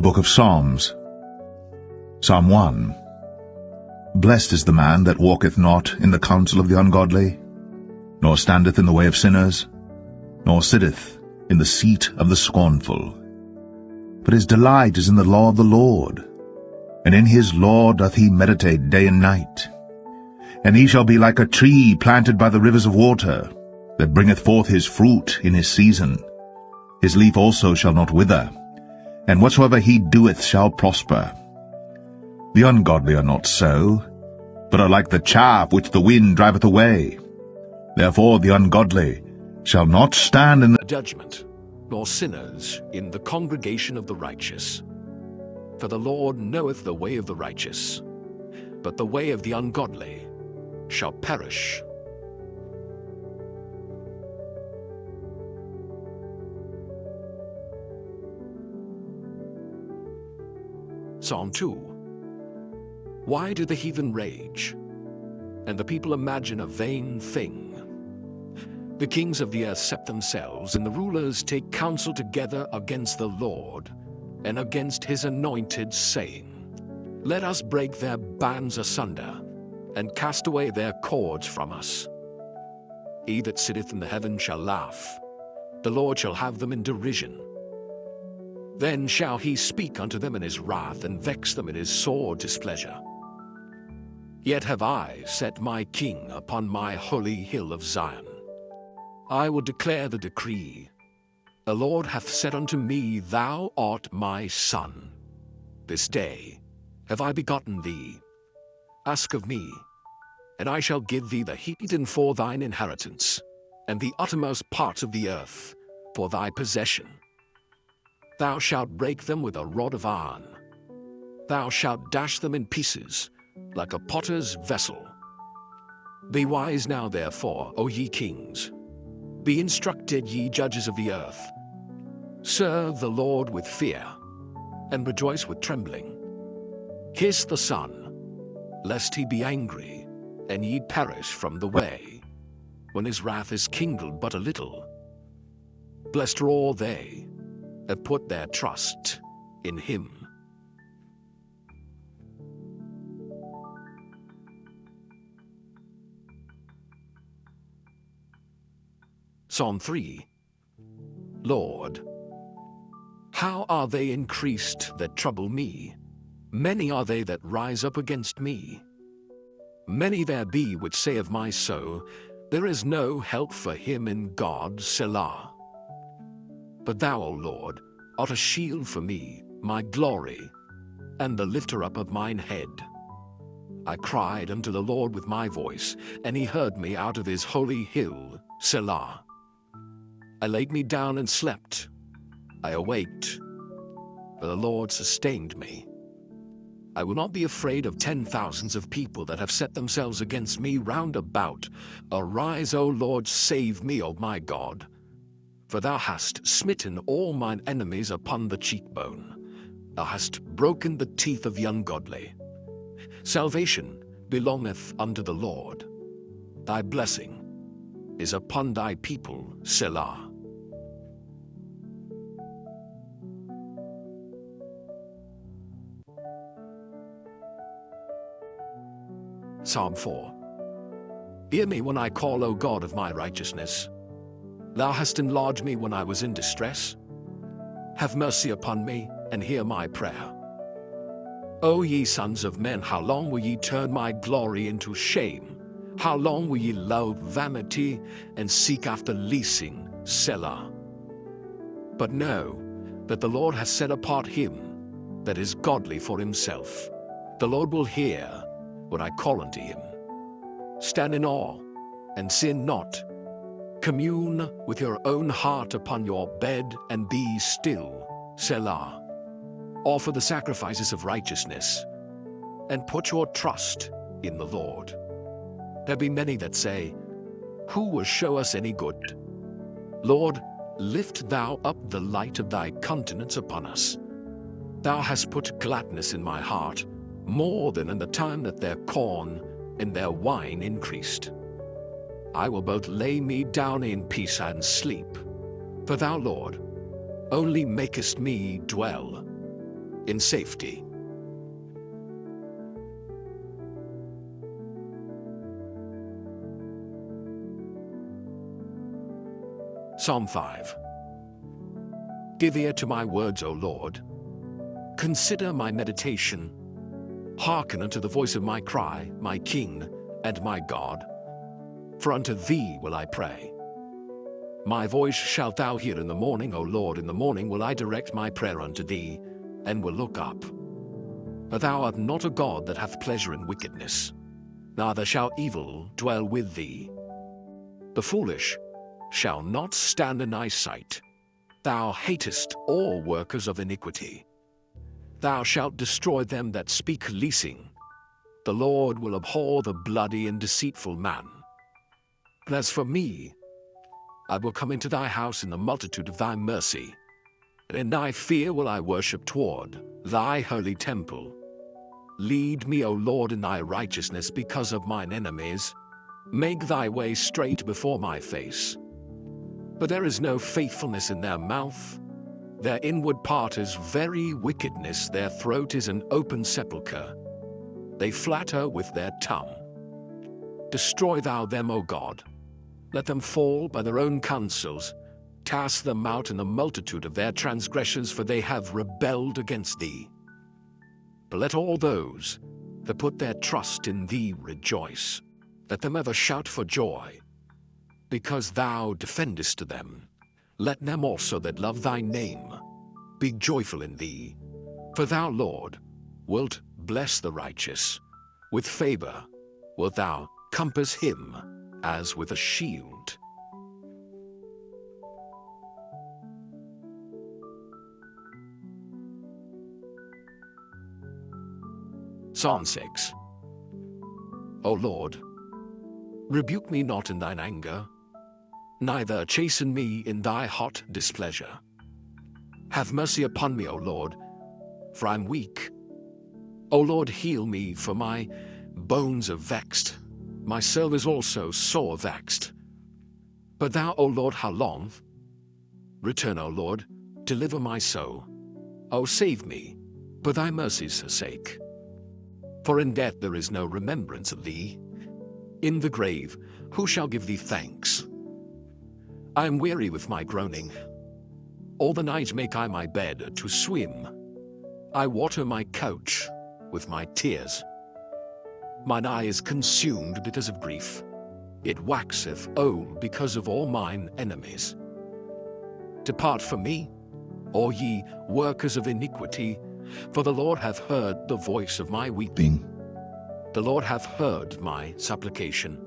book of Psalms. Psalm 1. Blessed is the man that walketh not in the counsel of the ungodly, nor standeth in the way of sinners, nor sitteth in the seat of the scornful. But his delight is in the law of the Lord, and in his law doth he meditate day and night. And he shall be like a tree planted by the rivers of water, that bringeth forth his fruit in his season. His leaf also shall not wither, and whatsoever he doeth shall prosper. The ungodly are not so, but are like the chaff which the wind driveth away. Therefore the ungodly shall not stand in the judgment, nor sinners in the congregation of the righteous. For the Lord knoweth the way of the righteous, but the way of the ungodly shall perish. Psalm 2. Why do the heathen rage, and the people imagine a vain thing? The kings of the earth set themselves, and the rulers take counsel together against the Lord, and against his anointed, saying, Let us break their bands asunder, and cast away their cords from us. He that sitteth in the heaven shall laugh, the Lord shall have them in derision. Then shall he speak unto them in his wrath, and vex them in his sore displeasure. Yet have I set my king upon my holy hill of Zion. I will declare the decree. The Lord hath said unto me, Thou art my son. This day have I begotten thee. Ask of me, and I shall give thee the heathen for thine inheritance, and the uttermost parts of the earth for thy possession. Thou shalt break them with a rod of iron. Thou shalt dash them in pieces, like a potter's vessel. Be wise now, therefore, O ye kings. Be instructed, ye judges of the earth. Serve the Lord with fear, and rejoice with trembling. Kiss the Son, lest he be angry, and ye perish from the way, when his wrath is kindled but a little. Blessed are all they that put their trust in him. Psalm 3. Lord, how are they increased that trouble me? Many are they that rise up against me. Many there be which say of my soul, There is no help for him in God, Selah. But thou, O Lord, art a shield for me, my glory, and the lifter up of mine head. I cried unto the Lord with my voice, and he heard me out of his holy hill, Selah. I laid me down and slept. I awaked, for the Lord sustained me. I will not be afraid of 10,000s of people that have set themselves against me round about. Arise, O Lord, save me, O my God. For thou hast smitten all mine enemies upon the cheekbone. Thou hast broken the teeth of the ungodly. Salvation belongeth unto the Lord. Thy blessing is upon thy people, Selah. Psalm 4. Hear me when I call, O God of my righteousness. Thou hast enlarged me when I was in distress. Have mercy upon me, and hear my prayer. O ye sons of men, how long will ye turn my glory into shame? How long will ye love vanity, and seek after leasing, Selah? But know that the Lord hath set apart him that is godly for himself. The Lord will hear when I call unto him. Stand in awe, and sin not. Commune with your own heart upon your bed, and be still, Selah. Offer the sacrifices of righteousness, and put your trust in the Lord. There be many that say, Who will show us any good? Lord, lift thou up the light of thy countenance upon us. Thou hast put gladness in my heart, more than in the time that their corn and their wine increased. I will both lay me down in peace and sleep. For thou, Lord, only makest me dwell. in safety. Psalm 5. Give ear to my words, O Lord. Consider my meditation. Hearken unto the voice of my cry, my King and my God. For unto thee will I pray. My voice shalt thou hear in the morning, O Lord. In the morning will I direct my prayer unto thee, and will look up. For thou art not a God that hath pleasure in wickedness, neither shall evil dwell with thee. The foolish shall not stand in thy sight. Thou hatest all workers of iniquity. Thou shalt destroy them that speak leasing. The Lord will abhor the bloody and deceitful man. But as for me, I will come into thy house in the multitude of thy mercy, and in thy fear will I worship toward thy holy temple. Lead me, O Lord, in thy righteousness because of mine enemies. Make thy way straight before my face. But there is no faithfulness in their mouth. Their inward part is very wickedness. Their throat is an open sepulchre. They flatter with their tongue. Destroy thou them, O God. Let them fall by their own counsels. Cast them out in the multitude of their transgressions, for they have rebelled against thee. But let all those that put their trust in thee rejoice. Let them ever shout for joy, because thou defendest them. Let them also that love thy name be joyful in thee. For thou, Lord, wilt bless the righteous. With favor wilt thou compass him as with a shield. Psalm 6. O Lord, rebuke me not in thine anger, neither chasten me in thy hot displeasure. Have mercy upon me, O Lord, for I am weak. O Lord, heal me, for my bones are vexed. My soul is also sore vexed. But thou, O Lord, how long? Return, O Lord, deliver my soul. O save me, for thy mercy's sake. For in death there is no remembrance of thee. In the grave, who shall give thee thanks? I am weary with my groaning. All the night make I my bed to swim. I water my couch with my tears. Mine eye is consumed because of grief. It waxeth old because of all mine enemies. Depart from me, all ye workers of iniquity, for the Lord hath heard the voice of my weeping. The Lord hath heard my supplication.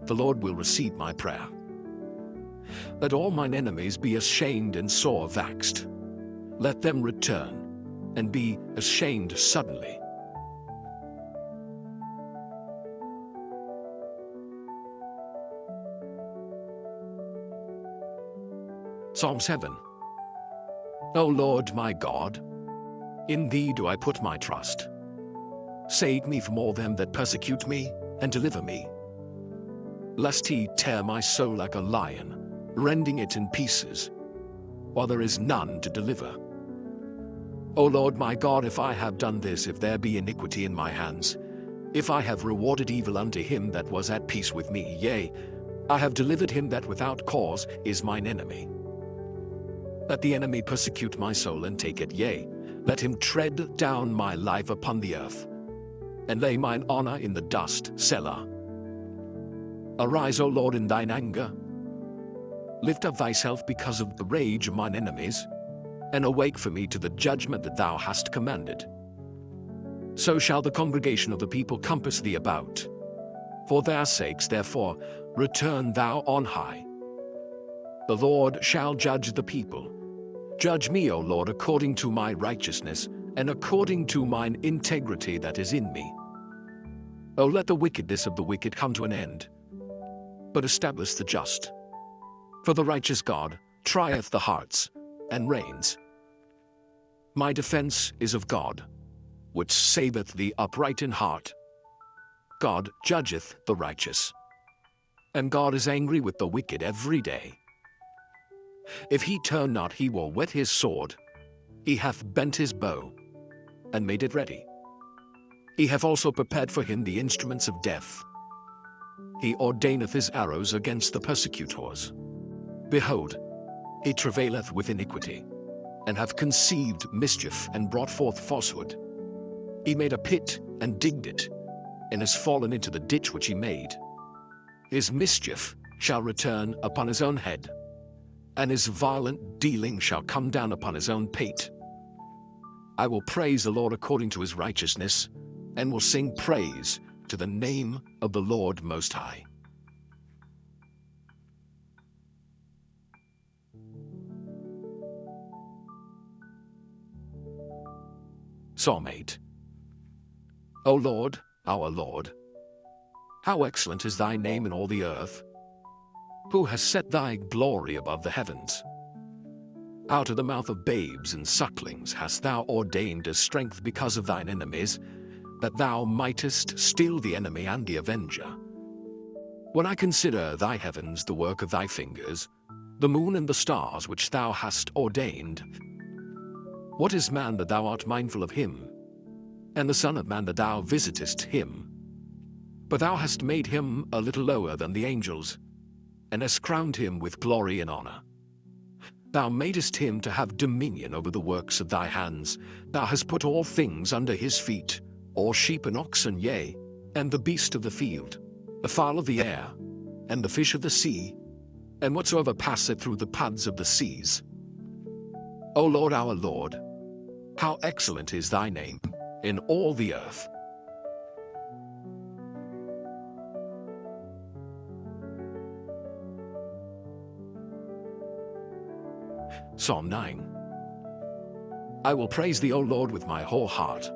The Lord will receive my prayer. Let all mine enemies be ashamed and sore vexed. Let them return and be ashamed suddenly. Psalm 7. O Lord my God, in thee do I put my trust. Save me from all them that persecute me, and deliver me. Lest he tear my soul like a lion, rending it in pieces, while there is none to deliver. O Lord my God, if I have done this, if there be iniquity in my hands, if I have rewarded evil unto him that was at peace with me, yea, I have delivered him that without cause is mine enemy. Let the enemy persecute my soul and take it, yea, let him tread down my life upon the earth, and lay mine honor in the dust, Selah. Arise, O Lord, in thine anger. Lift up thyself because of the rage of mine enemies, and awake for me to the judgment that thou hast commanded. So shall the congregation of the people compass thee about. For their sakes, therefore, return thou on high. The Lord shall judge the people. Judge me, O Lord, according to my righteousness, and according to mine integrity that is in me. O let the wickedness of the wicked come to an end, but establish the just. For the righteous God trieth the hearts, and reigns. My defense is of God, which saveth the upright in heart. God judgeth the righteous, and God is angry with the wicked every day. If he turn not, he will whet his sword, He hath bent his bow, and made it ready. He hath also prepared for him the instruments of death. He ordaineth his arrows against the persecutors. Behold, he travaileth with iniquity, and hath conceived mischief, and brought forth falsehood. He made a pit, and digged it, and is fallen into the ditch which he made. His mischief shall return upon his own head, and his violent dealing shall come down upon his own pate. I will praise the Lord according to his righteousness, and will sing praise to the name of the Lord Most High. Psalm 8. O Lord, our Lord, how excellent is thy name in all the earth! Who has set thy glory above the heavens? Out of the mouth of babes and sucklings hast thou ordained a strength because of thine enemies, that thou mightest still the enemy and the avenger. When I consider thy heavens, the work of thy fingers, the moon and the stars which thou hast ordained, what is man that thou art mindful of him, and the son of man that thou visitest him? But thou hast made him a little lower than the angels, and hast crowned him with glory and honor. Thou madest him to have dominion over the works of thy hands. Thou hast put all things under his feet, all sheep and oxen, yea, and the beast of the field, the fowl of the air, and the fish of the sea, and whatsoever passeth through the paths of the seas. O Lord, our Lord, how excellent is thy name in all the earth! Psalm 9. I will praise thee, O Lord, with my whole heart.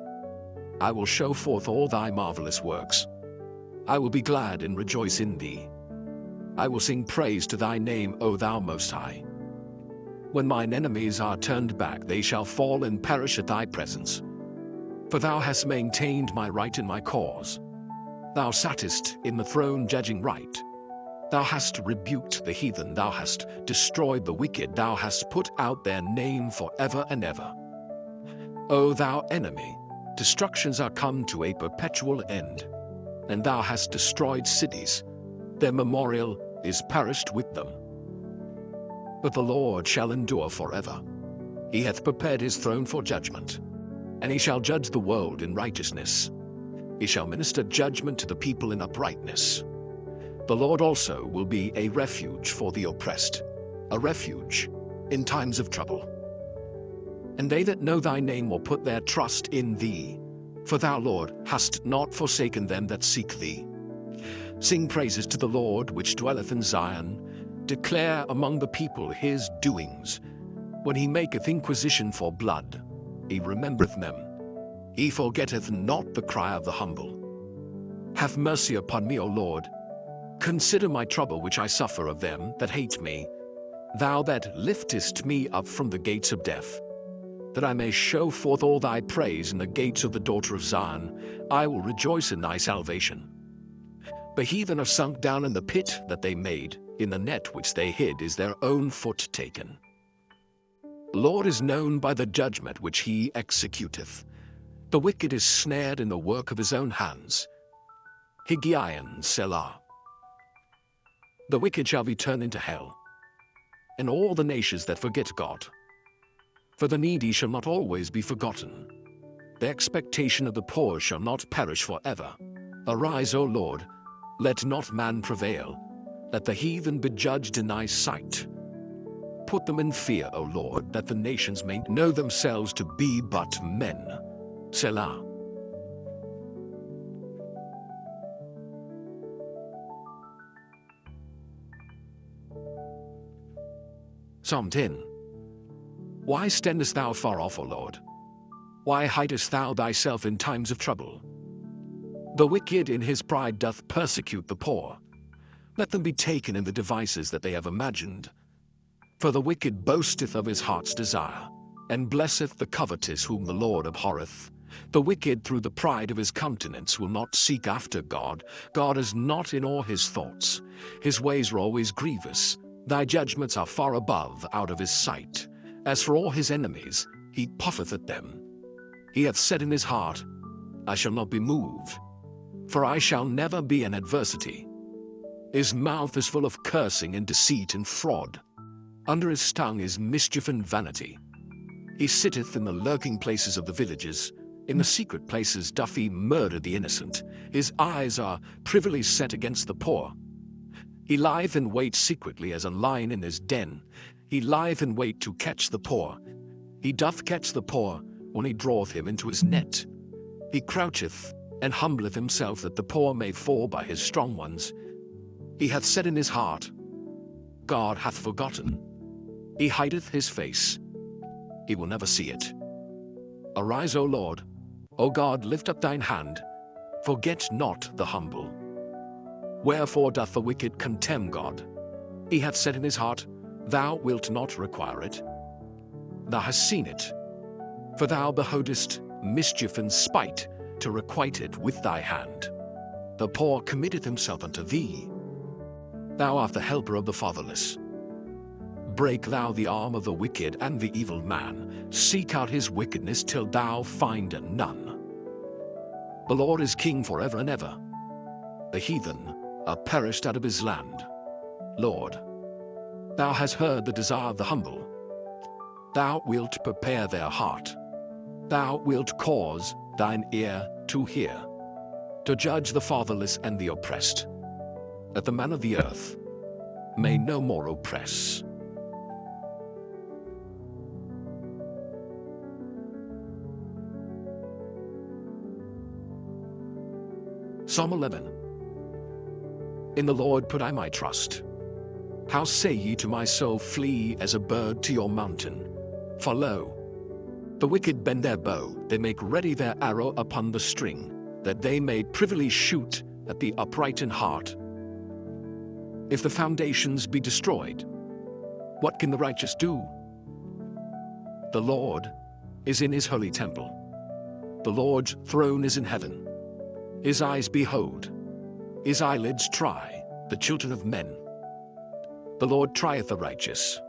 I will show forth all thy marvelous works. I will be glad and rejoice in thee. I will sing praise to thy name, O thou Most High. When mine enemies are turned back, they shall fall and perish at thy presence. For thou hast maintained my right in my cause. Thou sattest in the throne judging right. Thou hast rebuked the heathen, thou hast destroyed the wicked, thou hast put out their name forever and ever. O thou enemy, destructions are come to a perpetual end, and thou hast destroyed cities, their memorial is perished with them. But the Lord shall endure forever. He hath prepared his throne for judgment, and he shall judge the world in righteousness. He shall minister judgment to the people in uprightness. The Lord also will be a refuge for the oppressed, a refuge in times of trouble. And they that know thy name will put their trust in thee, for thou, Lord, hast not forsaken them that seek thee. Sing praises to the Lord which dwelleth in Zion. Declare among the people his doings. When he maketh inquisition for blood, he remembereth them. He forgetteth not the cry of the humble. Have mercy upon me, O Lord. Consider my trouble which I suffer of them that hate me. Thou that liftest me up from the gates of death, that I may show forth all thy praise in the gates of the daughter of Zion. I will rejoice in thy salvation. The heathen are sunk down in the pit that they made. In the net which they hid is their own foot taken. The Lord is known by the judgment which he executeth. The wicked is snared in the work of his own hands. Higgaion, Selah. The wicked shall be turned into hell, and all the nations that forget God. For the needy shall not always be forgotten. The expectation of the poor shall not perish forever. Arise, O Lord, let not man prevail. Let the heathen be judged in thy sight. Put them in fear, O Lord, that the nations may know themselves to be but men. Selah. Psalm 10. Why standest thou far off, O Lord? Why hidest thou thyself in times of trouble? The wicked in his pride doth persecute the poor. Let them be taken in the devices that they have imagined. For the wicked boasteth of his heart's desire, and blesseth the covetous whom the Lord abhorreth. The wicked through the pride of his countenance will not seek after God. God is not in all his thoughts. His ways are always grievous. Thy judgments are far above out of his sight. As for all his enemies, he puffeth at them. He hath said in his heart, I shall not be moved, for I shall never be in adversity. His mouth is full of cursing and deceit and fraud. Under his tongue is mischief and vanity. He sitteth in the lurking places of the villages. In the secret places doth he murder the innocent. His eyes are privily set against the poor. He lieth in wait secretly as a lion in his den. He lieth in wait to catch the poor. He doth catch the poor when he draweth him into his net. He croucheth and humbleth himself that the poor may fall by his strong ones. He hath said in his heart, God hath forgotten. He hideth his face. He will never see it. Arise, O Lord. O God, lift up thine hand. Forget not the humble. Wherefore doth the wicked contemn God? He hath said in his heart, Thou wilt not require it. Thou hast seen it. For thou beholdest mischief and spite to requite it with thy hand. The poor committeth himself unto thee. Thou art the helper of the fatherless. Break thou the arm of the wicked and the evil man. Seek out his wickedness till thou find none. The Lord is king forever and ever. The heathen are perished out of his land. Lord, thou hast heard the desire of the humble. Thou wilt prepare their heart. Thou wilt cause thine ear to hear, to judge the fatherless and the oppressed, that the man of the earth may no more oppress. Psalm 11. In the Lord put I my trust. How say ye to my soul, Flee as a bird to your mountain? For lo, the wicked bend their bow, they make ready their arrow upon the string, that they may privily shoot at the upright in heart. If the foundations be destroyed, what can the righteous do? The Lord is in his holy temple. The Lord's throne is in heaven. His eyes behold, his eyelids try the children of men. The Lord trieth the righteous,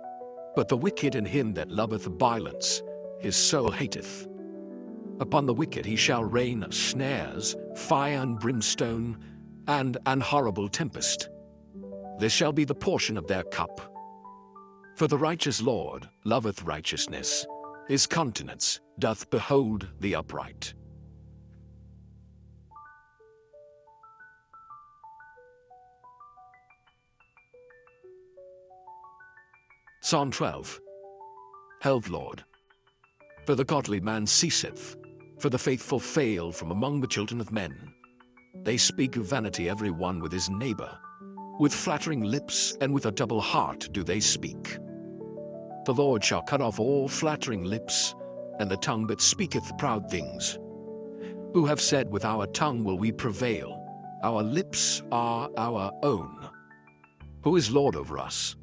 but the wicked and him that loveth violence his soul hateth. Upon the wicked he shall rain snares, fire and brimstone, and an horrible tempest. This shall be the portion of their cup. For the righteous Lord loveth righteousness, his countenance doth behold the upright. Psalm 12. Help, Lord. For the godly man ceaseth, for the faithful fail from among the children of men. They speak vanity every one with his neighbor. With flattering lips and with a double heart do they speak. The Lord shall cut off all flattering lips, and the tongue that speaketh proud things. Who have said, With our tongue will we prevail, our lips are our own. Who is Lord over us?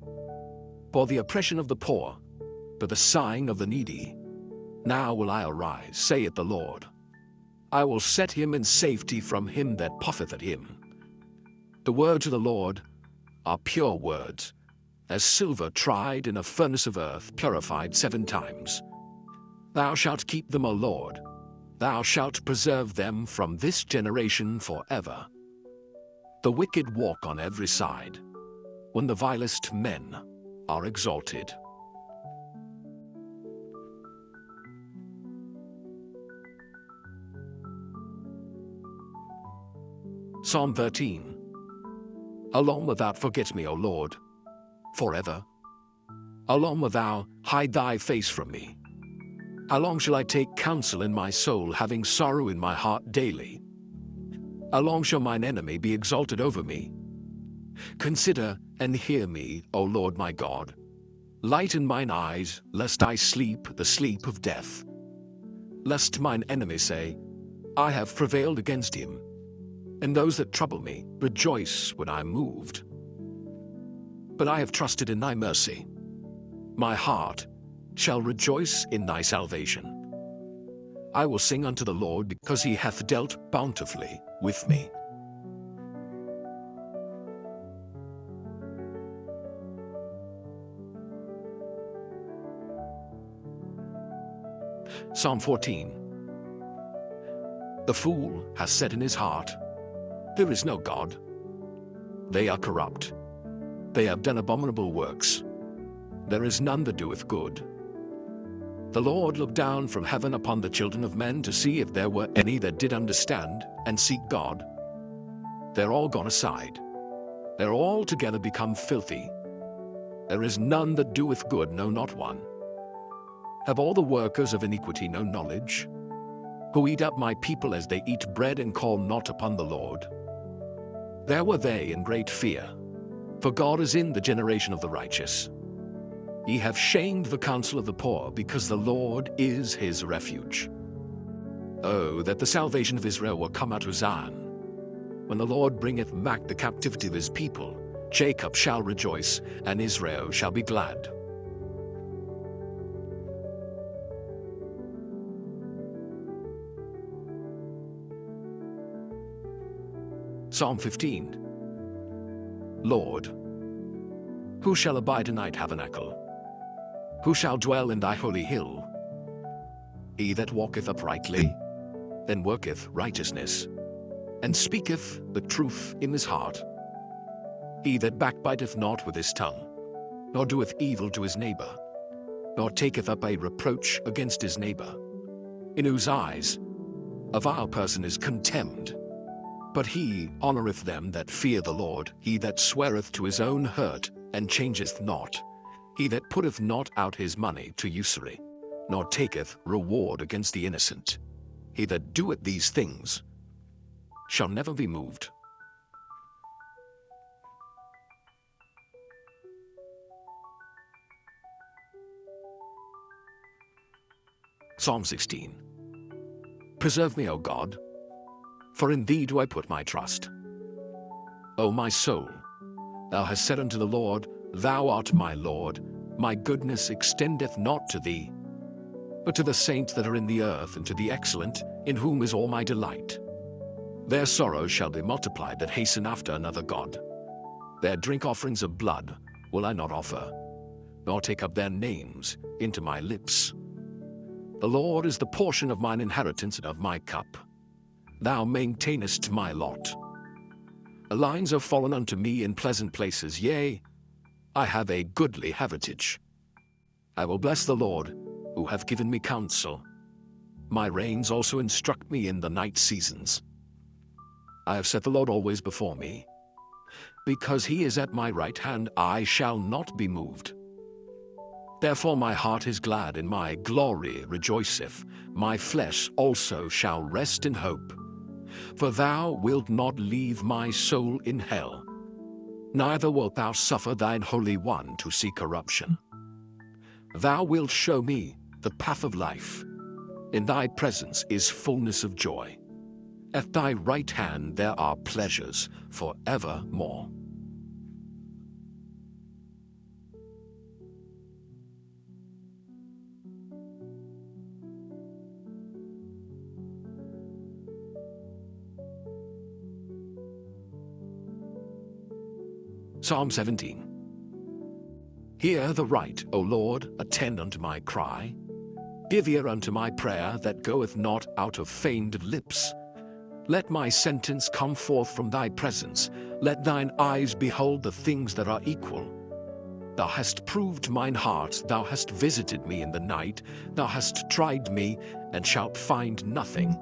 For the oppression of the poor, for the sighing of the needy. Now will I arise, saith the Lord. I will set him in safety from him that puffeth at him. The words of the Lord are pure words, as silver tried in a furnace of earth, purified 7 times. Thou shalt keep them, O Lord. Thou shalt preserve them from this generation forever. The wicked walk on every side, when the vilest men are exalted. Psalm 13. How long wilt thou forget me, O Lord? Forever. How long wilt thou hide thy face from me? How long shall I take counsel in my soul, having sorrow in my heart daily? How long shall mine enemy be exalted over me? Consider and hear me, O Lord my God. Lighten mine eyes, lest I sleep the sleep of death. Lest mine enemy say, I have prevailed against him. And those that trouble me rejoice when I am moved. But I have trusted in thy mercy. My heart shall rejoice in thy salvation. I will sing unto the Lord, because he hath dealt bountifully with me. Psalm 14. The fool has said in his heart, "There is no God." They are corrupt. They have done abominable works. There is none that doeth good. The Lord looked down from heaven upon the children of men to see if there were any that did understand and seek God. They're all gone aside. They're all together become filthy. There is none that doeth good, no, not one. Have all the workers of iniquity no knowledge? Who eat up my people as they eat bread and call not upon the Lord. There were they in great fear, for God is in the generation of the righteous. Ye have shamed the counsel of the poor, because the Lord is his refuge. Oh, that the salvation of Israel will come out of Zion. When the Lord bringeth back the captivity of his people, Jacob shall rejoice, and Israel shall be glad. Psalm 15. Lord, who shall abide in thy tabernacle? Who shall dwell in thy holy hill? He that walketh uprightly, and worketh righteousness, and speaketh the truth in his heart. He that backbiteth not with his tongue, nor doeth evil to his neighbor, nor taketh up a reproach against his neighbor, in whose eyes a vile person is contemned. But he honoureth them that fear the Lord. He that sweareth to his own hurt, and changeth not. He that putteth not out his money to usury, nor taketh reward against the innocent. He that doeth these things shall never be moved. Psalm 16. Preserve me, O God, for in thee do I put my trust. O my soul, thou hast said unto the Lord, Thou art my Lord. My goodness extendeth not to thee, but to the saints that are in the earth, and to the excellent, in whom is all my delight. Their sorrows shall be multiplied that hasten after another God. Their drink offerings of blood will I not offer, nor take up their names into my lips. The Lord is the portion of mine inheritance and of my cup. Thou maintainest my lot. Lines are fallen unto me in pleasant places, yea, I have a goodly heritage. I will bless the Lord, who hath given me counsel. My reins also instruct me in the night seasons. I have set the Lord always before me. Because he is at my right hand, I shall not be moved. Therefore my heart is glad, and my glory rejoiceth. My flesh also shall rest in hope. For thou wilt not leave my soul in hell, neither wilt thou suffer thine Holy One to see corruption. Thou wilt show me the path of life. In thy presence is fullness of joy. At thy right hand there are pleasures for evermore. Psalm 17. Hear the right, O Lord, attend unto my cry. Give ear unto my prayer that goeth not out of feigned lips. Let my sentence come forth from thy presence. Let thine eyes behold the things that are equal. Thou hast proved mine heart, thou hast visited me in the night, thou hast tried me, and shalt find nothing.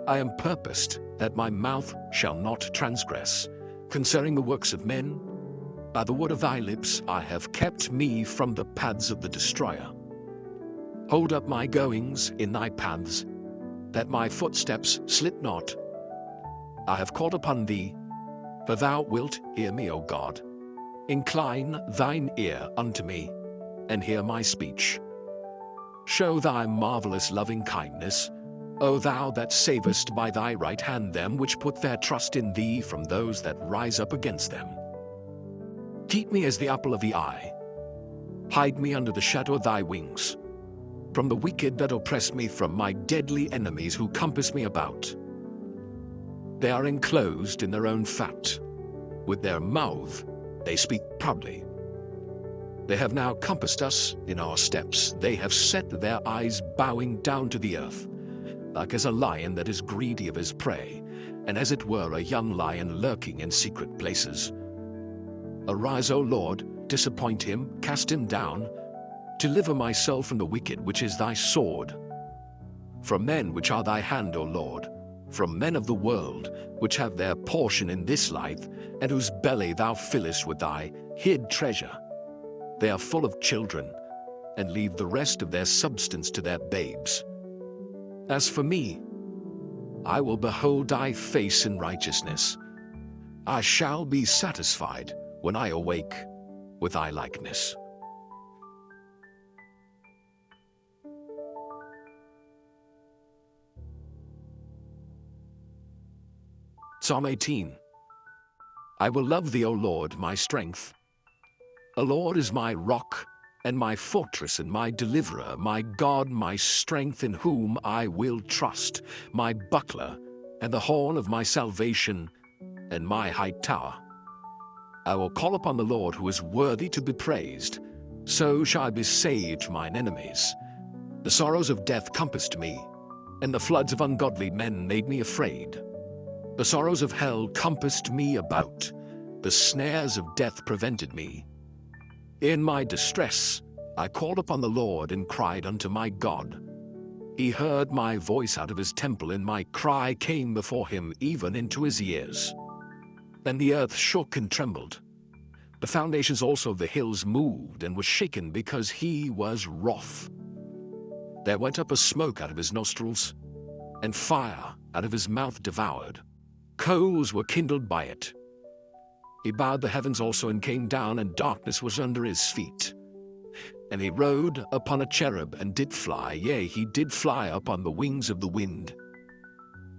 I am purposed that my mouth shall not transgress. Concerning the works of men, by the word of thy lips I have kept me from the paths of the destroyer. Hold up my goings in thy paths, that my footsteps slip not. I have called upon thee, for thou wilt hear me, O God. Incline thine ear unto me, and hear my speech. Show thy marvelous loving kindness, O thou that savest by thy right hand them which put their trust in thee from those that rise up against them. Keep me as the apple of the eye. Hide me under the shadow of thy wings, from the wicked that oppress me, from my deadly enemies who compass me about. They are enclosed in their own fat. With their mouth they speak proudly. They have now compassed us in our steps. They have set their eyes bowing down to the earth, like as a lion that is greedy of his prey, and as it were a young lion lurking in secret places. Arise, O Lord, disappoint him, cast him down. Deliver my soul from the wicked, which is thy sword. From men which are thy hand, O Lord, from men of the world, which have their portion in this life, and whose belly thou fillest with thy hid treasure. They are full of children, and leave the rest of their substance to their babes. As for me, I will behold thy face in righteousness. I shall be satisfied when I awake with thy likeness. Psalm 18. I will love thee, O Lord, my strength. The Lord is my rock, and my fortress, and my deliverer, my God, my strength, in whom I will trust, my buckler, and the horn of my salvation, and my high tower. I will call upon the Lord, who is worthy to be praised. So shall I be saved from mine enemies. The sorrows of death compassed me, and the floods of ungodly men made me afraid. The sorrows of hell compassed me about. The snares of death prevented me. In my distress, I called upon the Lord and cried unto my God. He heard my voice out of his temple, and my cry came before him even into his ears. Then the earth shook and trembled. The foundations also of the hills moved and were shaken, because he was wroth. There went up a smoke out of his nostrils, and fire out of his mouth devoured. Coals were kindled by it. He bowed the heavens also, and came down, and darkness was under his feet. And he rode upon a cherub, and did fly, yea, he did fly upon the wings of the wind.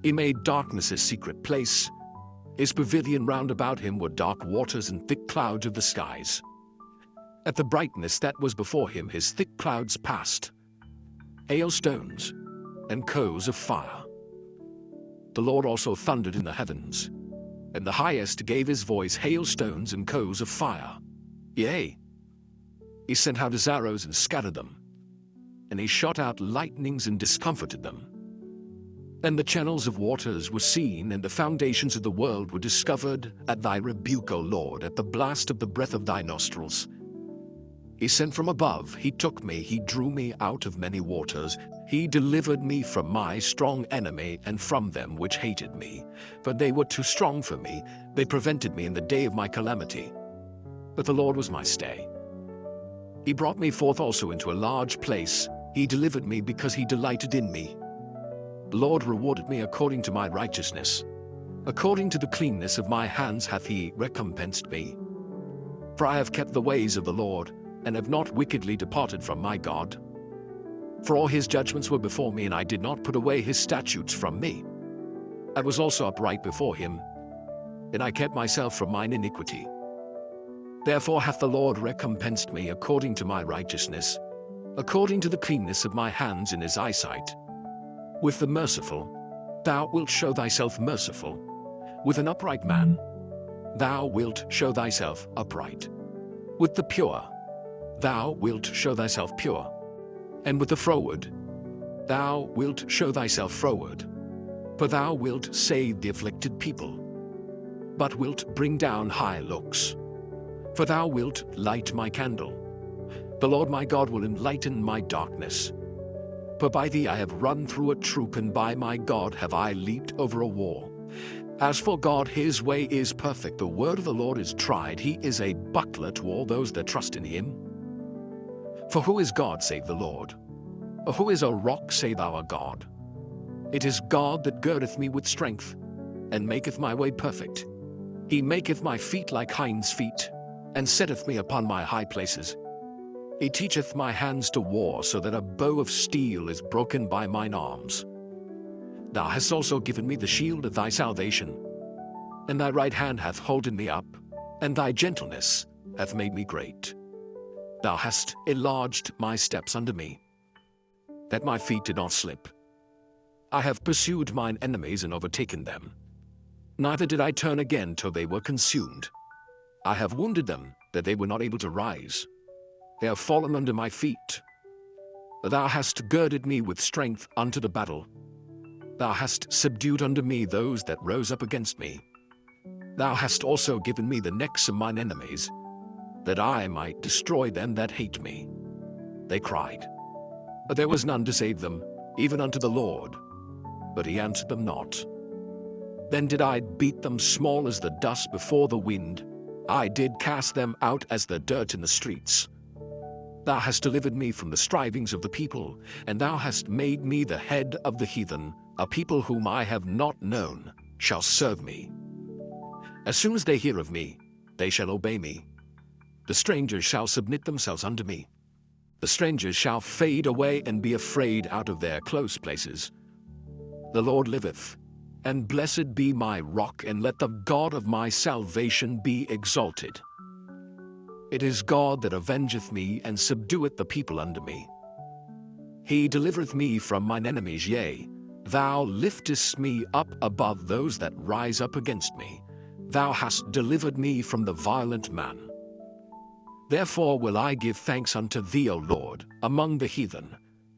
He made darkness his secret place. His pavilion round about him were dark waters and thick clouds of the skies. At the brightness that was before him his thick clouds passed, hailstones and coals of fire. The Lord also thundered in the heavens, and the highest gave his voice, hailstones and coals of fire. Yea, he sent out his arrows and scattered them, and he shot out lightnings and discomfited them. And the channels of waters were seen, and the foundations of the world were discovered at thy rebuke, O Lord, at the blast of the breath of thy nostrils. He sent from above, he took me, he drew me out of many waters. He delivered me from my strong enemy, and from them which hated me. For they were too strong for me, they prevented me in the day of my calamity. But the Lord was my stay. He brought me forth also into a large place. He delivered me because he delighted in me. The Lord rewarded me according to my righteousness. According to the cleanness of my hands hath he recompensed me. For I have kept the ways of the Lord, and have not wickedly departed from my God. For all his judgments were before me, and I did not put away his statutes from me. I was also upright before him, and I kept myself from mine iniquity. Therefore hath the Lord recompensed me according to my righteousness, according to the cleanness of my hands in his eyesight. With the merciful, thou wilt show thyself merciful. With an upright man, thou wilt show thyself upright. With the pure, thou wilt show thyself pure. And with the froward, thou wilt show thyself froward. For thou wilt save the afflicted people, but wilt bring down high looks. For thou wilt light my candle. The Lord my God will enlighten my darkness. For by thee I have run through a troop, and by my God have I leaped over a wall. As for God, his way is perfect. The word of the Lord is tried. He is a buckler to all those that trust in him. For who is God save the Lord? Or who is a rock save our God? It is God that girdeth me with strength, and maketh my way perfect. He maketh my feet like hinds' feet, and setteth me upon my high places. He teacheth my hands to war, so that a bow of steel is broken by mine arms. Thou hast also given me the shield of thy salvation, and thy right hand hath holden me up, and thy gentleness hath made me great. Thou hast enlarged my steps under me, that my feet did not slip. I have pursued mine enemies and overtaken them. Neither did I turn again till they were consumed. I have wounded them, that they were not able to rise. they have fallen under my feet. Thou hast girded me with strength unto the battle. Thou hast subdued unto me those that rose up against me. Thou hast also given me the necks of mine enemies, that I might destroy them that hate me. They cried, but there was none to save them, even unto the Lord, but he answered them not. Then did I beat them small as the dust before the wind. I did cast them out as the dirt in the streets. Thou hast delivered me from the strivings of the people, and thou hast made me the head of the heathen. A people whom I have not known shall serve me. As soon as they hear of me, they shall obey me. The strangers shall submit themselves unto me. The strangers shall fade away and be afraid out of their close places. The Lord liveth, and blessed be my rock, and let the God of my salvation be exalted. It is God that avengeth me, and subdueth the people under me. He delivereth me from mine enemies, yea, thou liftest me up above those that rise up against me. Thou hast delivered me from the violent man. Therefore will I give thanks unto thee, O Lord, among the heathen,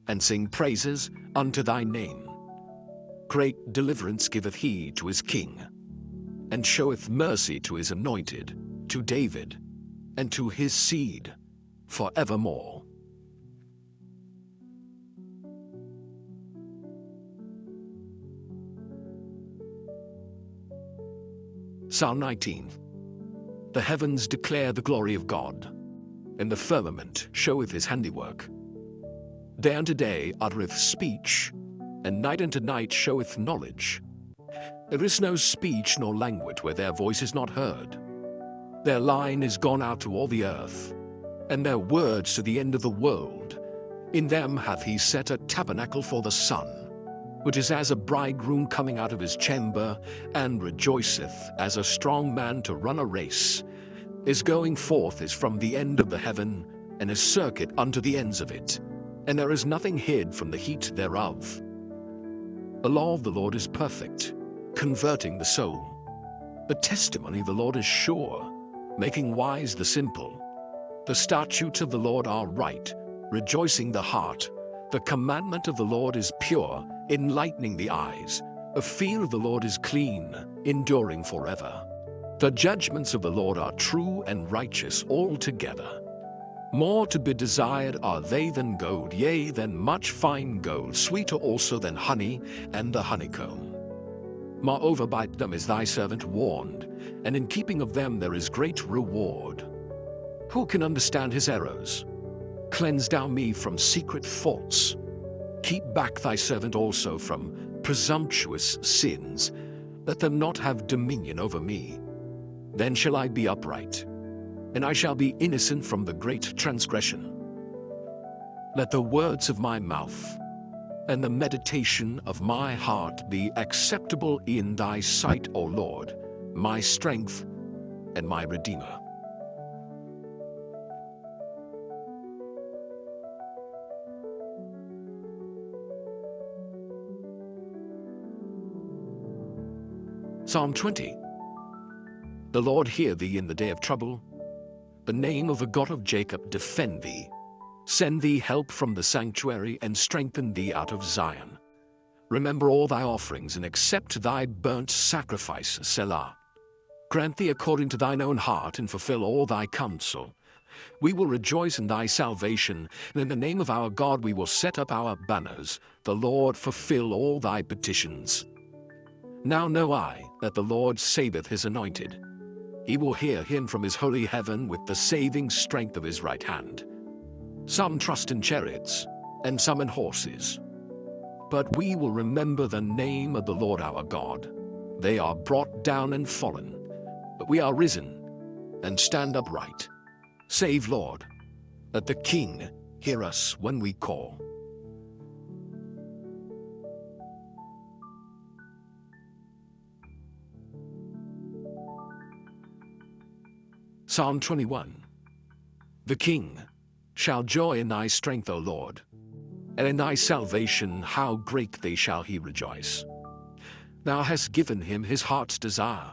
and sing praises unto thy name. Great deliverance giveth he to his king, and showeth mercy to his anointed, to David, and to his seed for evermore. Psalm 19. The heavens declare the glory of God, and the firmament showeth his handiwork. Day unto day uttereth speech, and night unto night showeth knowledge. There is no speech nor language where their voice is not heard. Their line is gone out to all the earth, and their words to the end of the world. In them hath he set a tabernacle for the sun, which is as a bridegroom coming out of his chamber, and rejoiceth as a strong man to run a race. His going forth is from the end of the heaven, and his circuit unto the ends of it, and there is nothing hid from the heat thereof. The law of the Lord is perfect, converting the soul. The testimony of the Lord is sure, making wise the simple. The statutes of the Lord are right, rejoicing the heart. The commandment of the Lord is pure, enlightening the eyes. The fear of the Lord is clean, enduring forever. The judgments of the Lord are true and righteous altogether. More to be desired are they than gold, yea, than much fine gold, sweeter also than honey and the honeycomb. Moreover, by them is thy servant warned, and in keeping of them there is great reward. Who can understand his errors? Cleanse thou me from secret faults. Keep back thy servant also from presumptuous sins. Let them not have dominion over me. Then shall I be upright, and I shall be innocent from the great transgression. Let the words of my mouth and the meditation of my heart be acceptable in thy sight, O Lord, my strength and my Redeemer. Psalm 20. The Lord hear thee in the day of trouble. The name of the God of Jacob defend thee. Send thee help from the sanctuary, and strengthen thee out of Zion. Remember all thy offerings, and accept thy burnt sacrifice, Selah. Grant thee according to thine own heart, and fulfill all thy counsel. We will rejoice in thy salvation, and in the name of our God we will set up our banners. The Lord fulfill all thy petitions. Now know I that the Lord saveth his anointed. He will hear him from his holy heaven with the saving strength of his right hand. Some trust in chariots, and some in horses. But we will remember the name of the Lord our God. They are brought down and fallen, but we are risen and stand upright. Save, Lord, let the King hear us when we call. Psalm 21. The King shall joy in thy strength, O Lord, and in thy salvation how greatly shall he rejoice. Thou hast given him his heart's desire,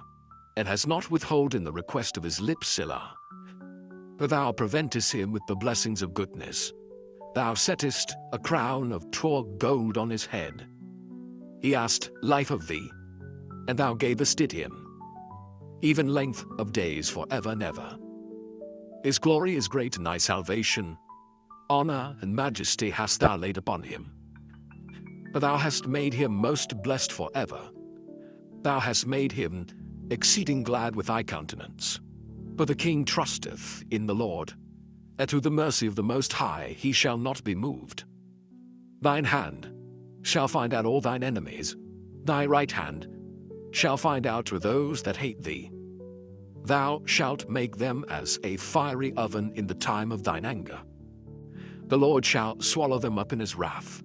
and hast not withholden the request of his lips, Selah. But thou preventest him with the blessings of goodness. Thou settest a crown of pure gold on his head. He asked life of thee, and thou gavest it him, even length of days forever and ever. His glory is great in thy salvation. Honor and majesty hast thou laid upon him. But thou hast made him most blessed forever. Thou hast made him exceeding glad with thy countenance. For the king trusteth in the Lord, and through the mercy of the Most High he shall not be moved. Thine hand shall find out all thine enemies. Thy right hand shall find out to those that hate thee. Thou shalt make them as a fiery oven in the time of thine anger. The Lord shall swallow them up in his wrath,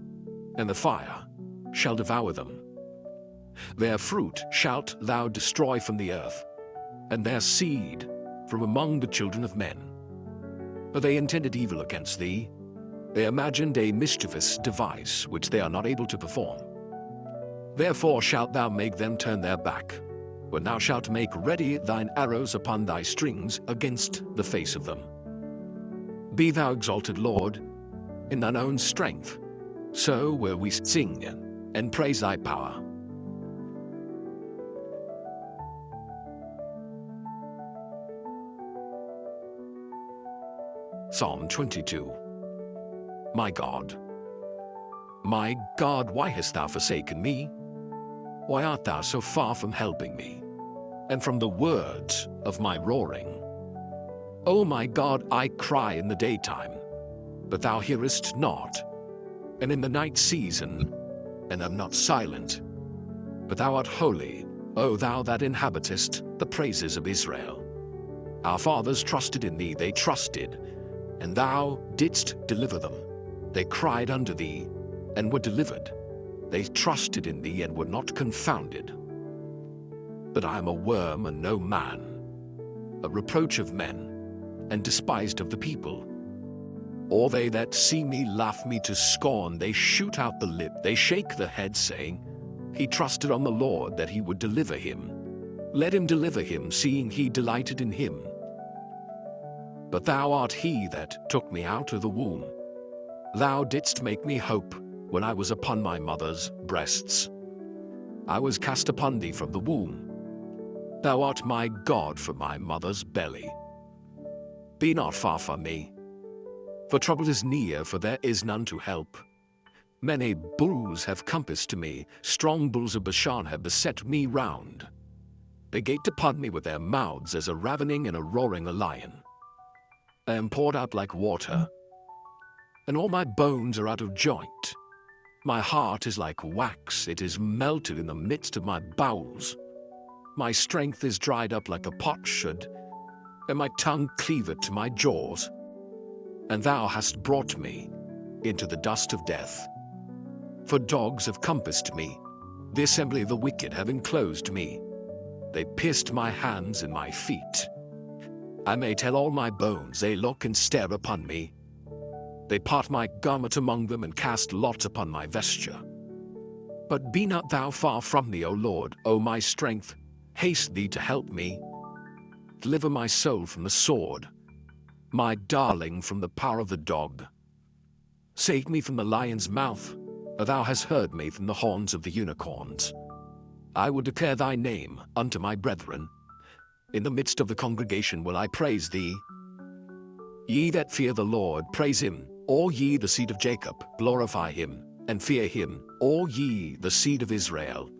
and the fire shall devour them. Their fruit shalt thou destroy from the earth, and their seed from among the children of men. For they intended evil against thee. They imagined a mischievous device which they are not able to perform. Therefore shalt thou make them turn their back, when thou shalt make ready thine arrows upon thy strings against the face of them. Be thou exalted, Lord, in thine own strength. So will we sing and praise thy power. Psalm 22. My God, why hast thou forsaken me? Why art thou so far from helping me, and from the words of my roaring? O my God, I cry in the daytime, but thou hearest not, and in the night season, and am not silent. But thou art holy, O thou that inhabitest the praises of Israel. Our fathers trusted in thee, they trusted, and thou didst deliver them. They cried unto thee, and were delivered. They trusted in thee, and were not confounded. But I am a worm and no man, a reproach of men, and despised of the people. All they that see me laugh me to scorn. They shoot out the lip, they shake the head, saying, He trusted on the Lord that he would deliver him. Let him deliver him, seeing he delighted in him. But thou art he that took me out of the womb. Thou didst make me hope when I was upon my mother's breasts. I was cast upon thee from the womb. Thou art my God from my mother's belly. Be not far from me, for trouble is near, for there is none to help. Many bulls have compassed me, strong bulls of Bashan have beset me round. They gaped upon me with their mouths as a ravening and a roaring a lion. I am poured out like water, and all my bones are out of joint. My heart is like wax, it is melted in the midst of my bowels. My strength is dried up like a potsherd, and my tongue cleaveth to my jaws. And thou hast brought me into the dust of death. For dogs have compassed me, the assembly of the wicked have enclosed me. They pierced my hands and my feet. I may tell all my bones, they look and stare upon me. They part my garment among them, and cast lots upon my vesture. But be not thou far from me, O Lord, O my strength, haste thee to help me. Deliver my soul from the sword, my darling from the power of the dog. Save me from the lion's mouth, for thou hast heard me from the horns of the unicorns. I will declare thy name unto my brethren. In the midst of the congregation will I praise thee. Ye that fear the Lord, praise him. All ye the seed of Jacob, glorify him, and fear him, all ye the seed of Israel.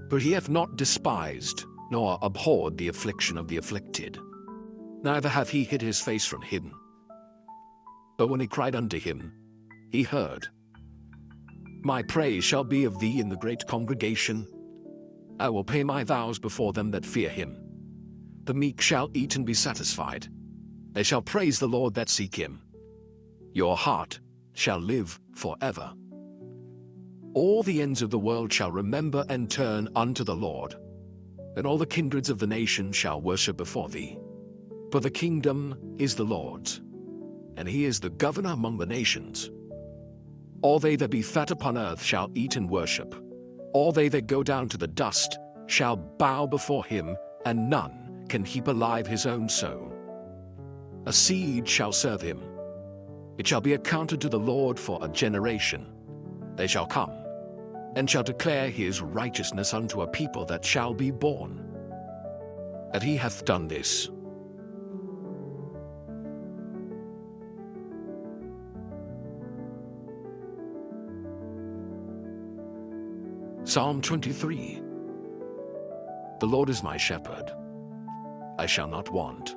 For he hath not despised, nor abhorred the affliction of the afflicted, neither hath he hid his face from him. But when he cried unto him, he heard. My praise shall be of thee in the great congregation. I will pay my vows before them that fear him. The meek shall eat and be satisfied. They shall praise the Lord that seek him. Your heart shall live forever. All the ends of the world shall remember and turn unto the Lord, and all the kindreds of the nations shall worship before thee. For the kingdom is the Lord's, and he is the governor among the nations. All they that be fat upon earth shall eat and worship. All they that go down to the dust shall bow before him, and none can keep alive his own soul. A seed shall serve him. It shall be accounted to the Lord for a generation. They shall come, and shall declare his righteousness unto a people that shall be born. That he hath done this. Psalm 23. The Lord is my shepherd. I shall not want.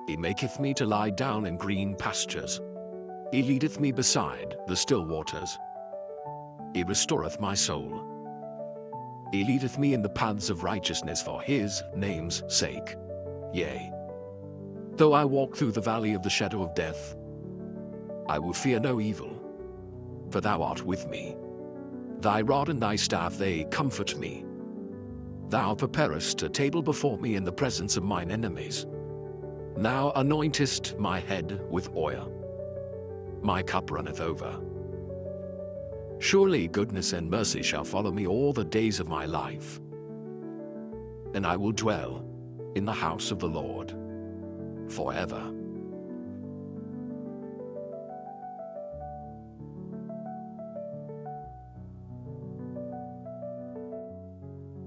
He maketh me to lie down in green pastures. He leadeth me beside the still waters. He restoreth my soul. He leadeth me in the paths of righteousness for his name's sake. Yea, though I walk through the valley of the shadow of death, I will fear no evil, for thou art with me. Thy rod and thy staff, they comfort me. Thou preparest a table before me in the presence of mine enemies. Thou anointest my head with oil. My cup runneth over. Surely goodness and mercy shall follow me all the days of my life, and I will dwell in the house of the Lord forever.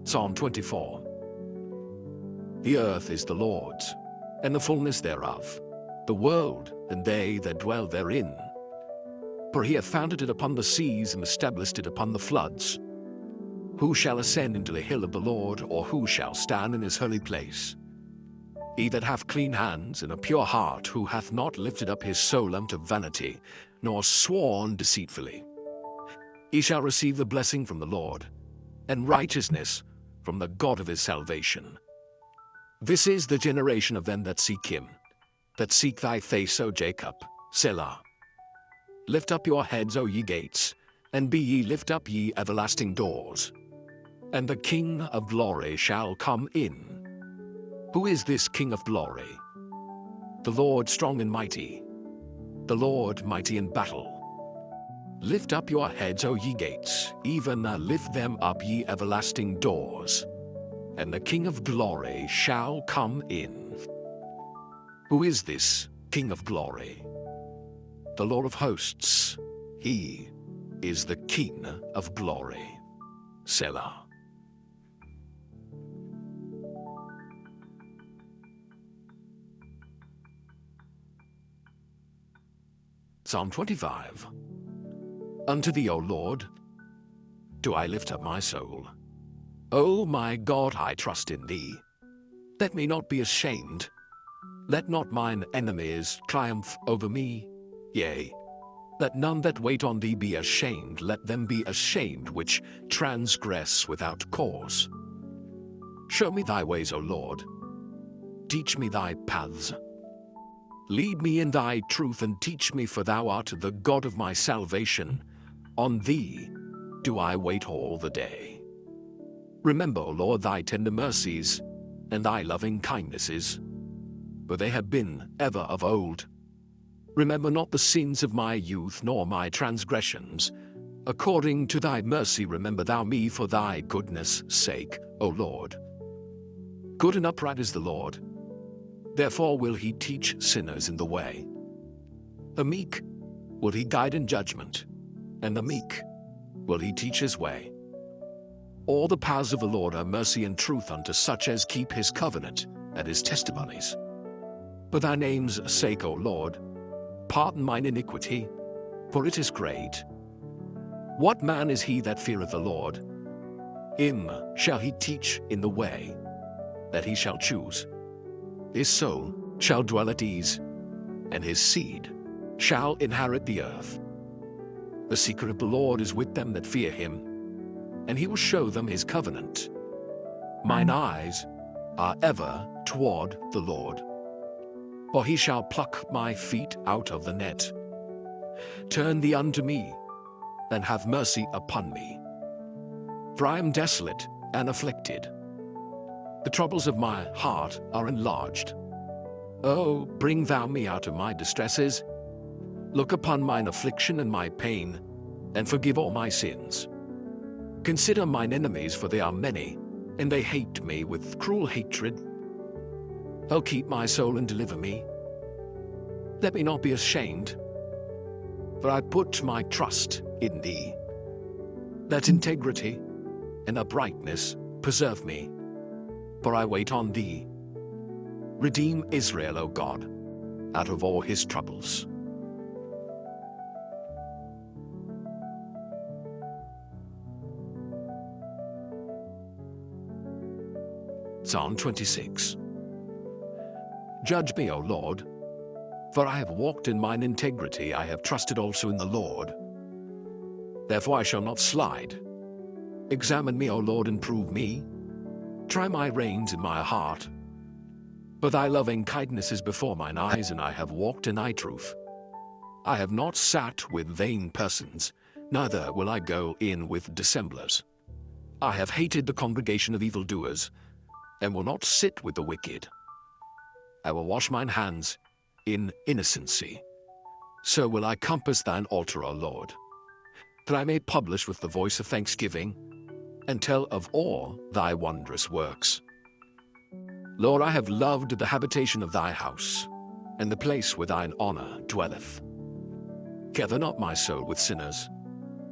Psalm 24. The earth is the Lord's, and the fullness thereof, the world, and they that dwell therein. For he hath founded it upon the seas, and established it upon the floods. Who shall ascend into the hill of the Lord, or who shall stand in his holy place? He that hath clean hands and a pure heart, who hath not lifted up his soul unto vanity, nor sworn deceitfully. He shall receive the blessing from the Lord, and righteousness from the God of his salvation. This is the generation of them that seek him, that seek thy face, O Jacob. Selah. Lift up your heads, O ye gates, and be ye lift up ye everlasting doors, and the King of glory shall come in. Who is this King of glory? The Lord strong and mighty, the Lord mighty in battle. Lift up your heads, O ye gates, even lift them up, ye everlasting doors, and the King of glory shall come in. Who is this King of glory? The Lord of hosts. He is the King of glory. Selah. Psalm 25. Unto thee, O Lord, do I lift up my soul. O my God, I trust in thee. Let me not be ashamed. Let not mine enemies triumph over me. Yea, let none that wait on thee be ashamed. Let them be ashamed which transgress without cause. Show me thy ways, O Lord. Teach me thy paths. Lead me in thy truth and teach me, for thou art the God of my salvation. On thee do I wait all the day. Remember, O Lord, thy tender mercies and thy loving kindnesses, for they have been ever of old. Remember not the sins of my youth, nor my transgressions. According to thy mercy remember thou me for thy goodness' sake, O Lord. Good and upright is the Lord. Therefore will he teach sinners in the way. The meek will he guide in judgment, and the meek will he teach his way. All the paths of the Lord are mercy and truth unto such as keep his covenant and his testimonies. For thy name's sake, O Lord, pardon mine iniquity, for it is great. What man is he that feareth the Lord? Him shall he teach in the way that he shall choose. His soul shall dwell at ease, and his seed shall inherit the earth. The secret of the Lord is with them that fear him, and he will show them his covenant. Mine eyes are ever toward the Lord, for he shall pluck my feet out of the net. Turn thee unto me, and have mercy upon me. For I am desolate and afflicted. The troubles of my heart are enlarged. Oh, bring thou me out of my distresses. Look upon mine affliction and my pain, and forgive all my sins. Consider mine enemies, for they are many, and they hate me with cruel hatred. O keep my soul and deliver me. Let me not be ashamed, for I put my trust in thee. Let integrity and uprightness preserve me, for I wait on thee. Redeem Israel, O God, out of all his troubles. Psalm 26. Judge me, O Lord, for I have walked in mine integrity, I have trusted also in the Lord. Therefore I shall not slide. Examine me, O Lord, and prove me. Try my reins in my heart. For thy loving kindness is before mine eyes, and I have walked in thy truth. I have not sat with vain persons, neither will I go in with dissemblers. I have hated the congregation of evildoers, and will not sit with the wicked. I will wash mine hands in innocency. So will I compass thine altar, O Lord, that I may publish with the voice of thanksgiving, and tell of all thy wondrous works. Lord, I have loved the habitation of thy house, and the place where thine honor dwelleth. Gather not my soul with sinners,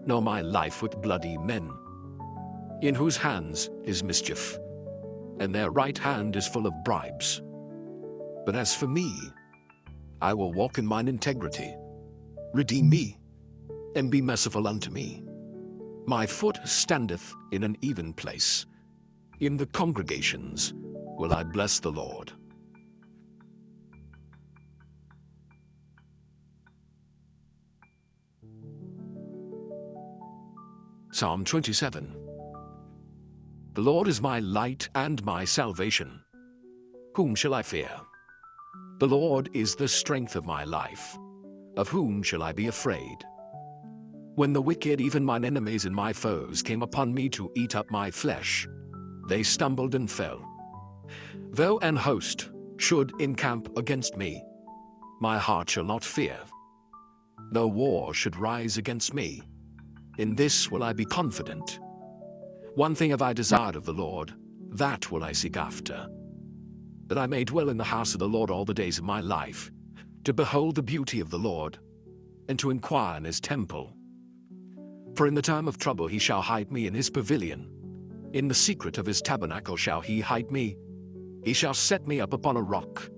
nor my life with bloody men, in whose hands is mischief, and their right hand is full of bribes. But as for me, I will walk in mine integrity. Redeem me, and be merciful unto me. My foot standeth in an even place. In the congregations will I bless the Lord. Psalm 27. The Lord is my light and my salvation. Whom shall I fear? The Lord is the strength of my life. Of whom shall I be afraid? When the wicked, even mine enemies and my foes, came upon me to eat up my flesh, they stumbled and fell. Though an host should encamp against me, my heart shall not fear. Though war should rise against me, in this will I be confident. One thing have I desired of the Lord, that will I seek after, that I may dwell in the house of the Lord all the days of my life, to behold the beauty of the Lord, and to inquire in his temple. For in the time of trouble he shall hide me in his pavilion. In the secret of his tabernacle shall he hide me. He shall set me up upon a rock.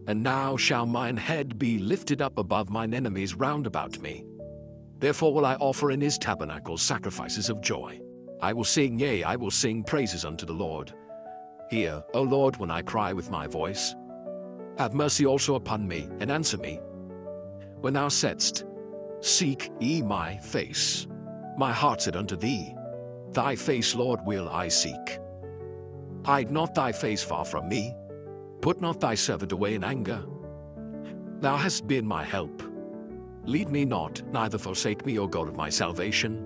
And now shall mine head be lifted up above mine enemies round about me. Therefore will I offer in his tabernacle sacrifices of joy. I will sing, yea, I will sing praises unto the Lord. Hear, O Lord, when I cry with my voice. Have mercy also upon me, and answer me. When thou saidst, Seek ye my face, my heart said unto thee, Thy face, Lord, will I seek. Hide not thy face far from me. Put not thy servant away in anger. Thou hast been my help. Lead me not, neither forsake me, O God of my salvation.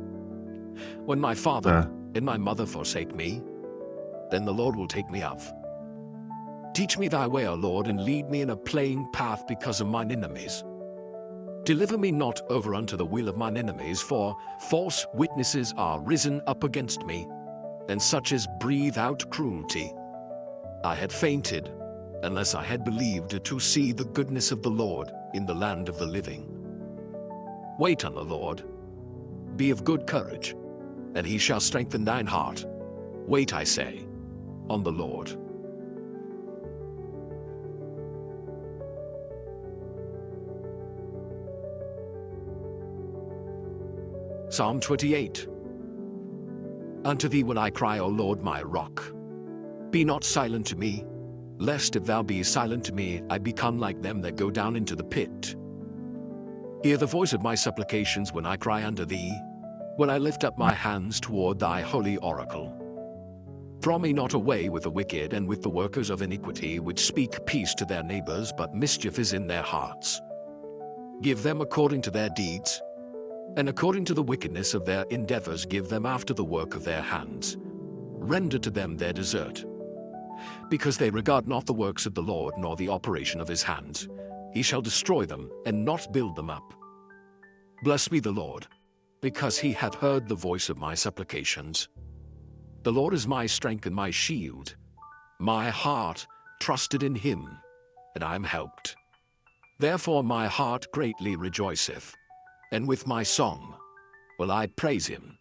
When my father and my mother forsake me, then the Lord will take me up. Teach me thy way, O Lord, and lead me in a plain path because of mine enemies. Deliver me not over unto the will of mine enemies, for false witnesses are risen up against me, and such as breathe out cruelty. I had fainted, unless I had believed to see the goodness of the Lord in the land of the living. Wait on the Lord. Be of good courage, and he shall strengthen thine heart. Wait, I say, on the Lord. Psalm 28. Unto thee will I cry, O Lord, my rock. Be not silent to me, lest if thou be silent to me, I become like them that go down into the pit. Hear the voice of my supplications when I cry unto thee, when I lift up my hands toward thy holy oracle. Draw me not away with the wicked and with the workers of iniquity, which speak peace to their neighbors, but mischief is in their hearts. Give them according to their deeds, and according to the wickedness of their endeavors give them after the work of their hands. Render to them their desert. Because they regard not the works of the Lord, nor the operation of his hands, he shall destroy them, and not build them up. Bless be the Lord, because he hath heard the voice of my supplications. The Lord is my strength and my shield. My heart trusted in him, and I am helped. Therefore my heart greatly rejoiceth, and with my song will I praise him.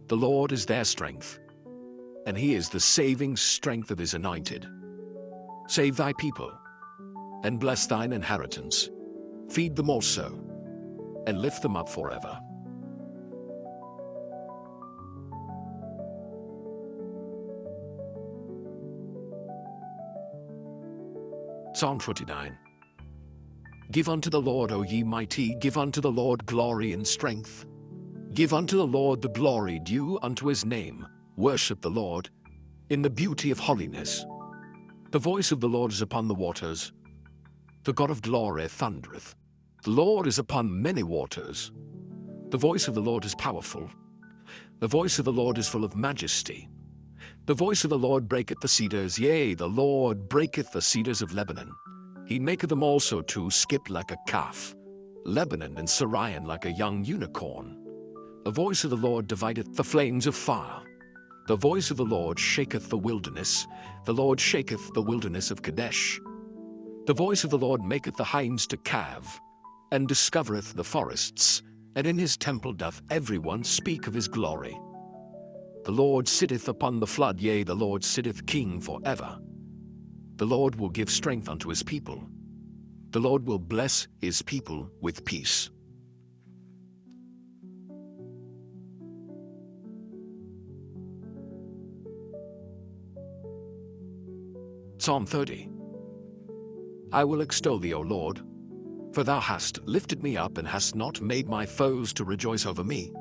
The Lord is their strength, and he is the saving strength of his anointed. Save thy people, and bless thine inheritance. Feed them also, and lift them up forever. Psalm 29. Give unto the Lord, O ye mighty, give unto the Lord glory and strength. Give unto the Lord the glory due unto his name. Worship the Lord in the beauty of holiness. The voice of the Lord is upon the waters. The God of glory thundereth. The Lord is upon many waters. The voice of the Lord is powerful. The voice of the Lord is full of majesty. The voice of the Lord breaketh the cedars, yea, the Lord breaketh the cedars of Lebanon. He maketh them also to skip like a calf, Lebanon and Sirion like a young unicorn. The voice of the Lord divideth the flames of fire. The voice of the Lord shaketh the wilderness. The Lord shaketh the wilderness of Kadesh. The voice of the Lord maketh the hinds to calve, and discovereth the forests, and in his temple doth every one speak of his glory. The Lord sitteth upon the flood, yea, the Lord sitteth king forever. The Lord will give strength unto his people. The Lord will bless his people with peace. Psalm 30. I will extol thee, O Lord, for thou hast lifted me up and hast not made my foes to rejoice over me.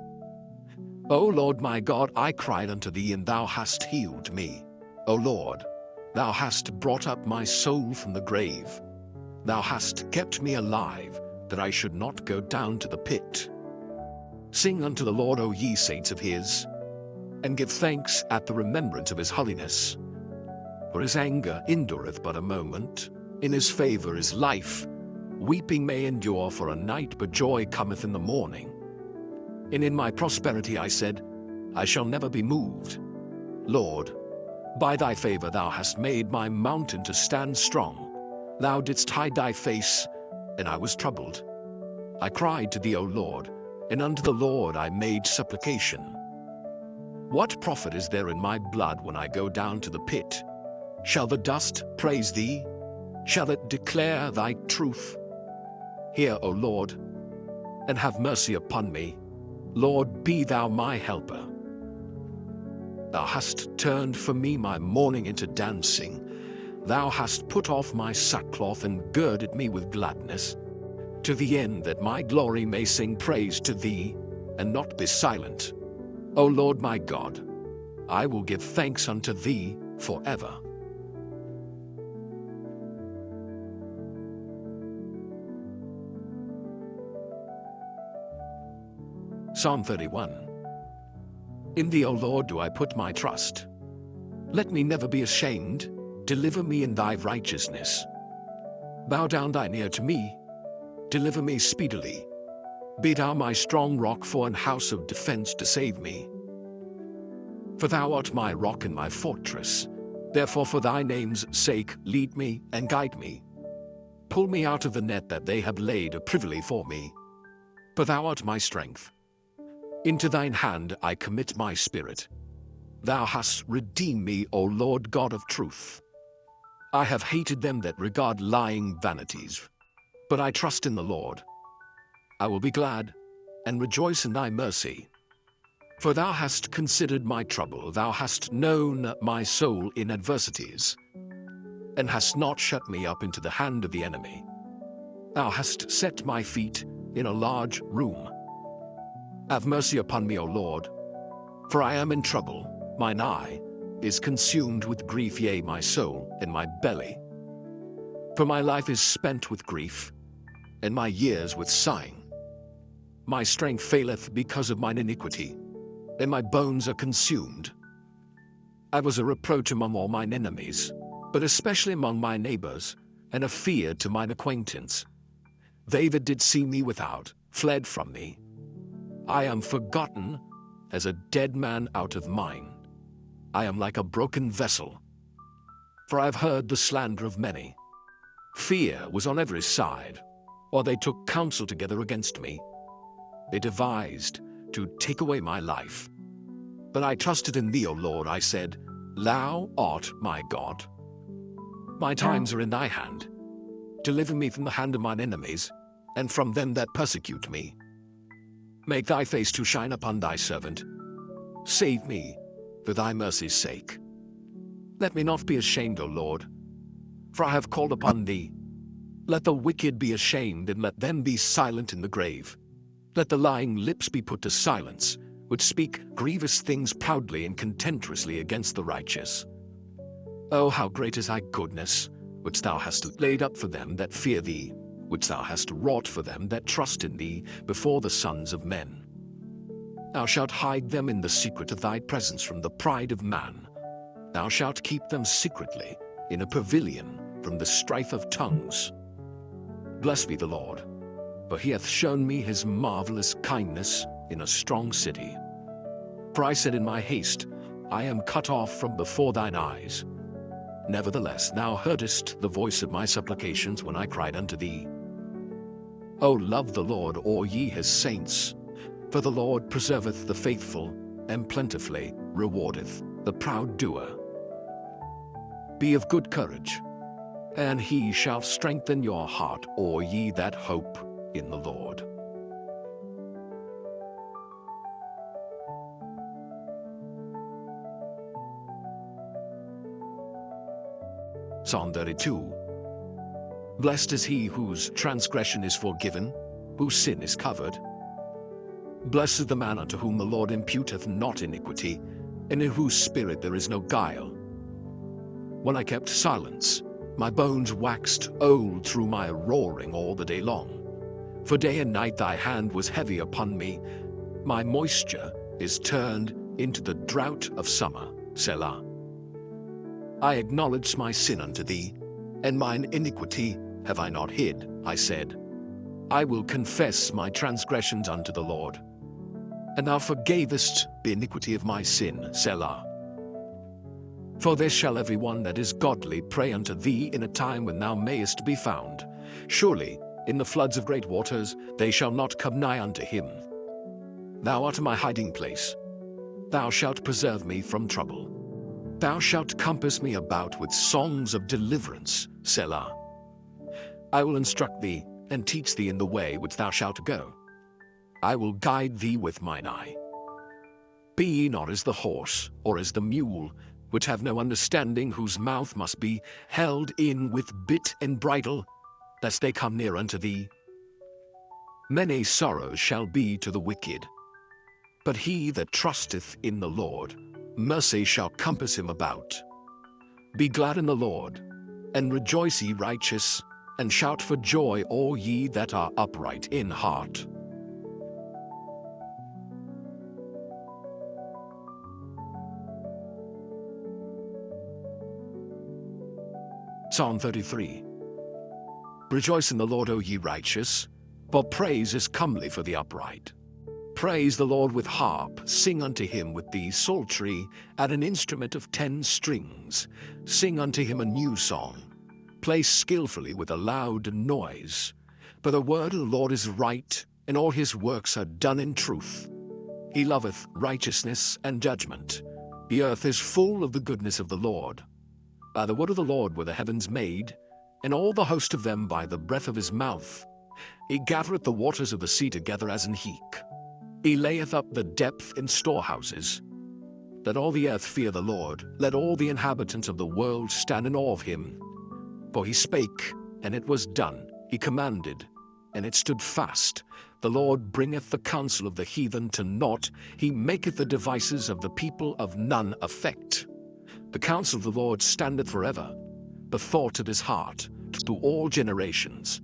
O Lord my God, I cried unto thee, and thou hast healed me. O Lord, thou hast brought up my soul from the grave. Thou hast kept me alive, that I should not go down to the pit. Sing unto the Lord, O ye saints of his, and give thanks at the remembrance of his holiness. For his anger endureth but a moment, in his favor is life. Weeping may endure for a night, but joy cometh in the morning. And in my prosperity I said, I shall never be moved. Lord, by thy favor thou hast made my mountain to stand strong. Thou didst hide thy face, and I was troubled. I cried to thee, O Lord, and unto the Lord I made supplication. What profit is there in my blood when I go down to the pit? Shall the dust praise thee? Shall it declare thy truth? Hear, O Lord, and have mercy upon me. Lord, be thou my helper. Thou hast turned for me my mourning into dancing. Thou hast put off my sackcloth and girded me with gladness, to the end that my glory may sing praise to thee, and not be silent. O Lord my God, I will give thanks unto thee forever. Psalm 31. In thee, O Lord, do I put my trust. Let me never be ashamed. Deliver me in thy righteousness. Bow down thine ear to me. Deliver me speedily. Be thou my strong rock for an house of defense to save me. For thou art my rock and my fortress. Therefore for thy name's sake lead me and guide me. Pull me out of the net that they have laid privily for me. For thou art my strength. Into thine hand I commit my spirit. Thou hast redeemed me, O Lord God of truth. I have hated them that regard lying vanities, but I trust in the Lord. I will be glad and rejoice in thy mercy. For thou hast considered my trouble, thou hast known my soul in adversities, and hast not shut me up into the hand of the enemy. Thou hast set my feet in a large room. Have mercy upon me, O Lord, for I am in trouble. Mine eye is consumed with grief, yea, my soul and my belly. For my life is spent with grief, and my years with sighing. My strength faileth because of mine iniquity, and my bones are consumed. I was a reproach among all mine enemies, but especially among my neighbors, and a fear to mine acquaintance. They that did see me without fled from me. I am forgotten as a dead man out of mind. I am like a broken vessel, for I have heard the slander of many. Fear was on every side, while they took counsel together against me. They devised to take away my life. But I trusted in thee, O Lord. I said, Thou art my God. My times are in thy hand. Deliver me from the hand of mine enemies, and from them that persecute me. Make thy face to shine upon thy servant. Save me, for thy mercy's sake. Let me not be ashamed, O Lord, for I have called upon thee. Let the wicked be ashamed, and let them be silent in the grave. Let the lying lips be put to silence, which speak grievous things proudly and contemptuously against the righteous. Oh, how great is thy goodness, which thou hast laid up for them that fear thee, which thou hast wrought for them that trust in thee before the sons of men. Thou shalt hide them in the secret of thy presence from the pride of man. Thou shalt keep them secretly in a pavilion from the strife of tongues. Blessed be the Lord, for he hath shown me his marvelous kindness in a strong city. For I said in my haste, I am cut off from before thine eyes. Nevertheless, thou heardest the voice of my supplications when I cried unto thee. O love the Lord, all ye his saints, for the Lord preserveth the faithful, and plentifully rewardeth the proud doer. Be of good courage, and he shall strengthen your heart, all ye that hope in the Lord. Psalm 32. Blessed is he whose transgression is forgiven, whose sin is covered. Blessed is the man unto whom the Lord imputeth not iniquity, and in whose spirit there is no guile. When I kept silence, my bones waxed old through my roaring all the day long. For day and night thy hand was heavy upon me. My moisture is turned into the drought of summer. Selah. I acknowledged my sin unto thee, and mine iniquity have I not hid. I said, I will confess my transgressions unto the Lord. And thou forgavest the iniquity of my sin. Selah. For this shall every one that is godly pray unto thee in a time when thou mayest be found. Surely, in the floods of great waters, they shall not come nigh unto him. Thou art my hiding place. Thou shalt preserve me from trouble. Thou shalt compass me about with songs of deliverance. Selah. I will instruct thee, and teach thee in the way which thou shalt go. I will guide thee with mine eye. Be ye not as the horse, or as the mule, which have no understanding, whose mouth must be held in with bit and bridle, lest they come near unto thee. Many sorrows shall be to the wicked, but he that trusteth in the Lord, mercy shall compass him about. Be glad in the Lord, and rejoice ye righteous, and shout for joy all ye that are upright in heart. Psalm 33. Rejoice in the Lord, O ye righteous, for praise is comely for the upright. Praise the Lord with harp, sing unto him with the psaltery, at an instrument of 10 strings. Sing unto him a new song. Play skillfully with a loud noise. For the word of the Lord is right, and all his works are done in truth. He loveth righteousness and judgment. The earth is full of the goodness of the Lord. By the word of the Lord were the heavens made, and all the host of them by the breath of his mouth. He gathereth the waters of the sea together as an heap. He layeth up the depth in storehouses. Let all the earth fear the Lord. Let all the inhabitants of the world stand in awe of him. For he spake, and it was done. He commanded, and it stood fast. The Lord bringeth the counsel of the heathen to naught. He maketh the devices of the people of none effect. The counsel of the Lord standeth forever, the thought of his heart to all generations.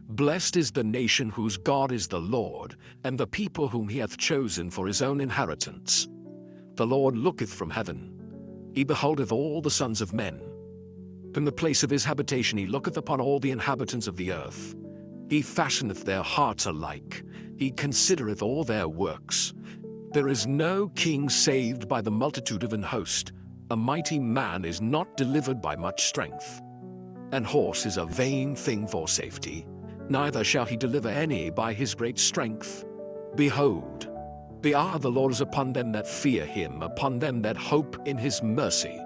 Blessed is the nation whose God is the Lord, and the people whom he hath chosen for his own inheritance. The Lord looketh from heaven. He beholdeth all the sons of men. From the place of his habitation he looketh upon all the inhabitants of the earth. He fashioneth their hearts alike. He considereth all their works. There is no king saved by the multitude of an host. A mighty man is not delivered by much strength. and horse is a vain thing for safety, neither shall he deliver any by his great strength. Behold, the eye of the Lord is upon them that fear him, upon them that hope in his mercy,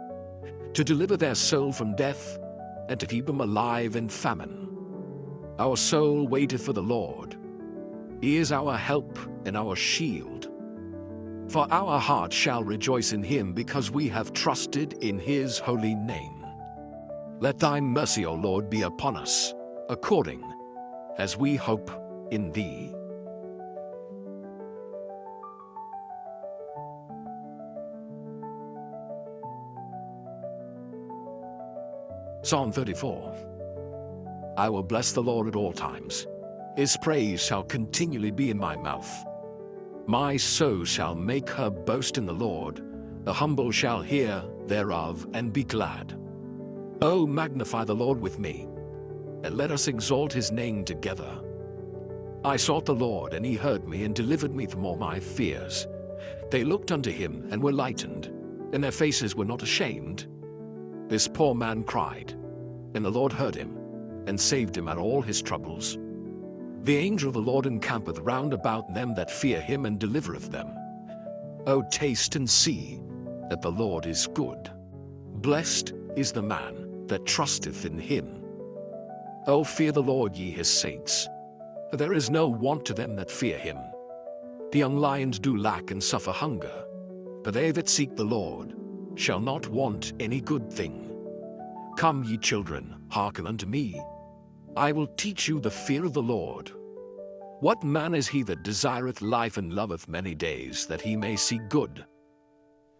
to deliver their soul from death, and to keep them alive in famine. Our soul waiteth for the Lord. He is our help and our shield. For our heart shall rejoice in him, because we have trusted in his holy name. Let thy mercy, O Lord, be upon us, according as we hope in thee. Psalm 34. I will bless the Lord at all times. His praise shall continually be in my mouth. My soul shall make her boast in the Lord. The humble shall hear thereof and be glad. O magnify the Lord with me, and let us exalt his name together. I sought the Lord, and he heard me, and delivered me from all my fears. They looked unto him, and were lightened, and their faces were not ashamed. This poor man cried, and the Lord heard him, and saved him out of all his troubles. The angel of the Lord encampeth round about them that fear him, and delivereth them. O taste and see that the Lord is good. Blessed is the man that trusteth in him. O fear the Lord, ye his saints, for there is no want to them that fear him. The young lions do lack and suffer hunger, but they that seek the Lord shall not want any good thing. Come, ye children, hearken unto me. I will teach you the fear of the Lord. What man is he that desireth life and loveth many days, that he may see good?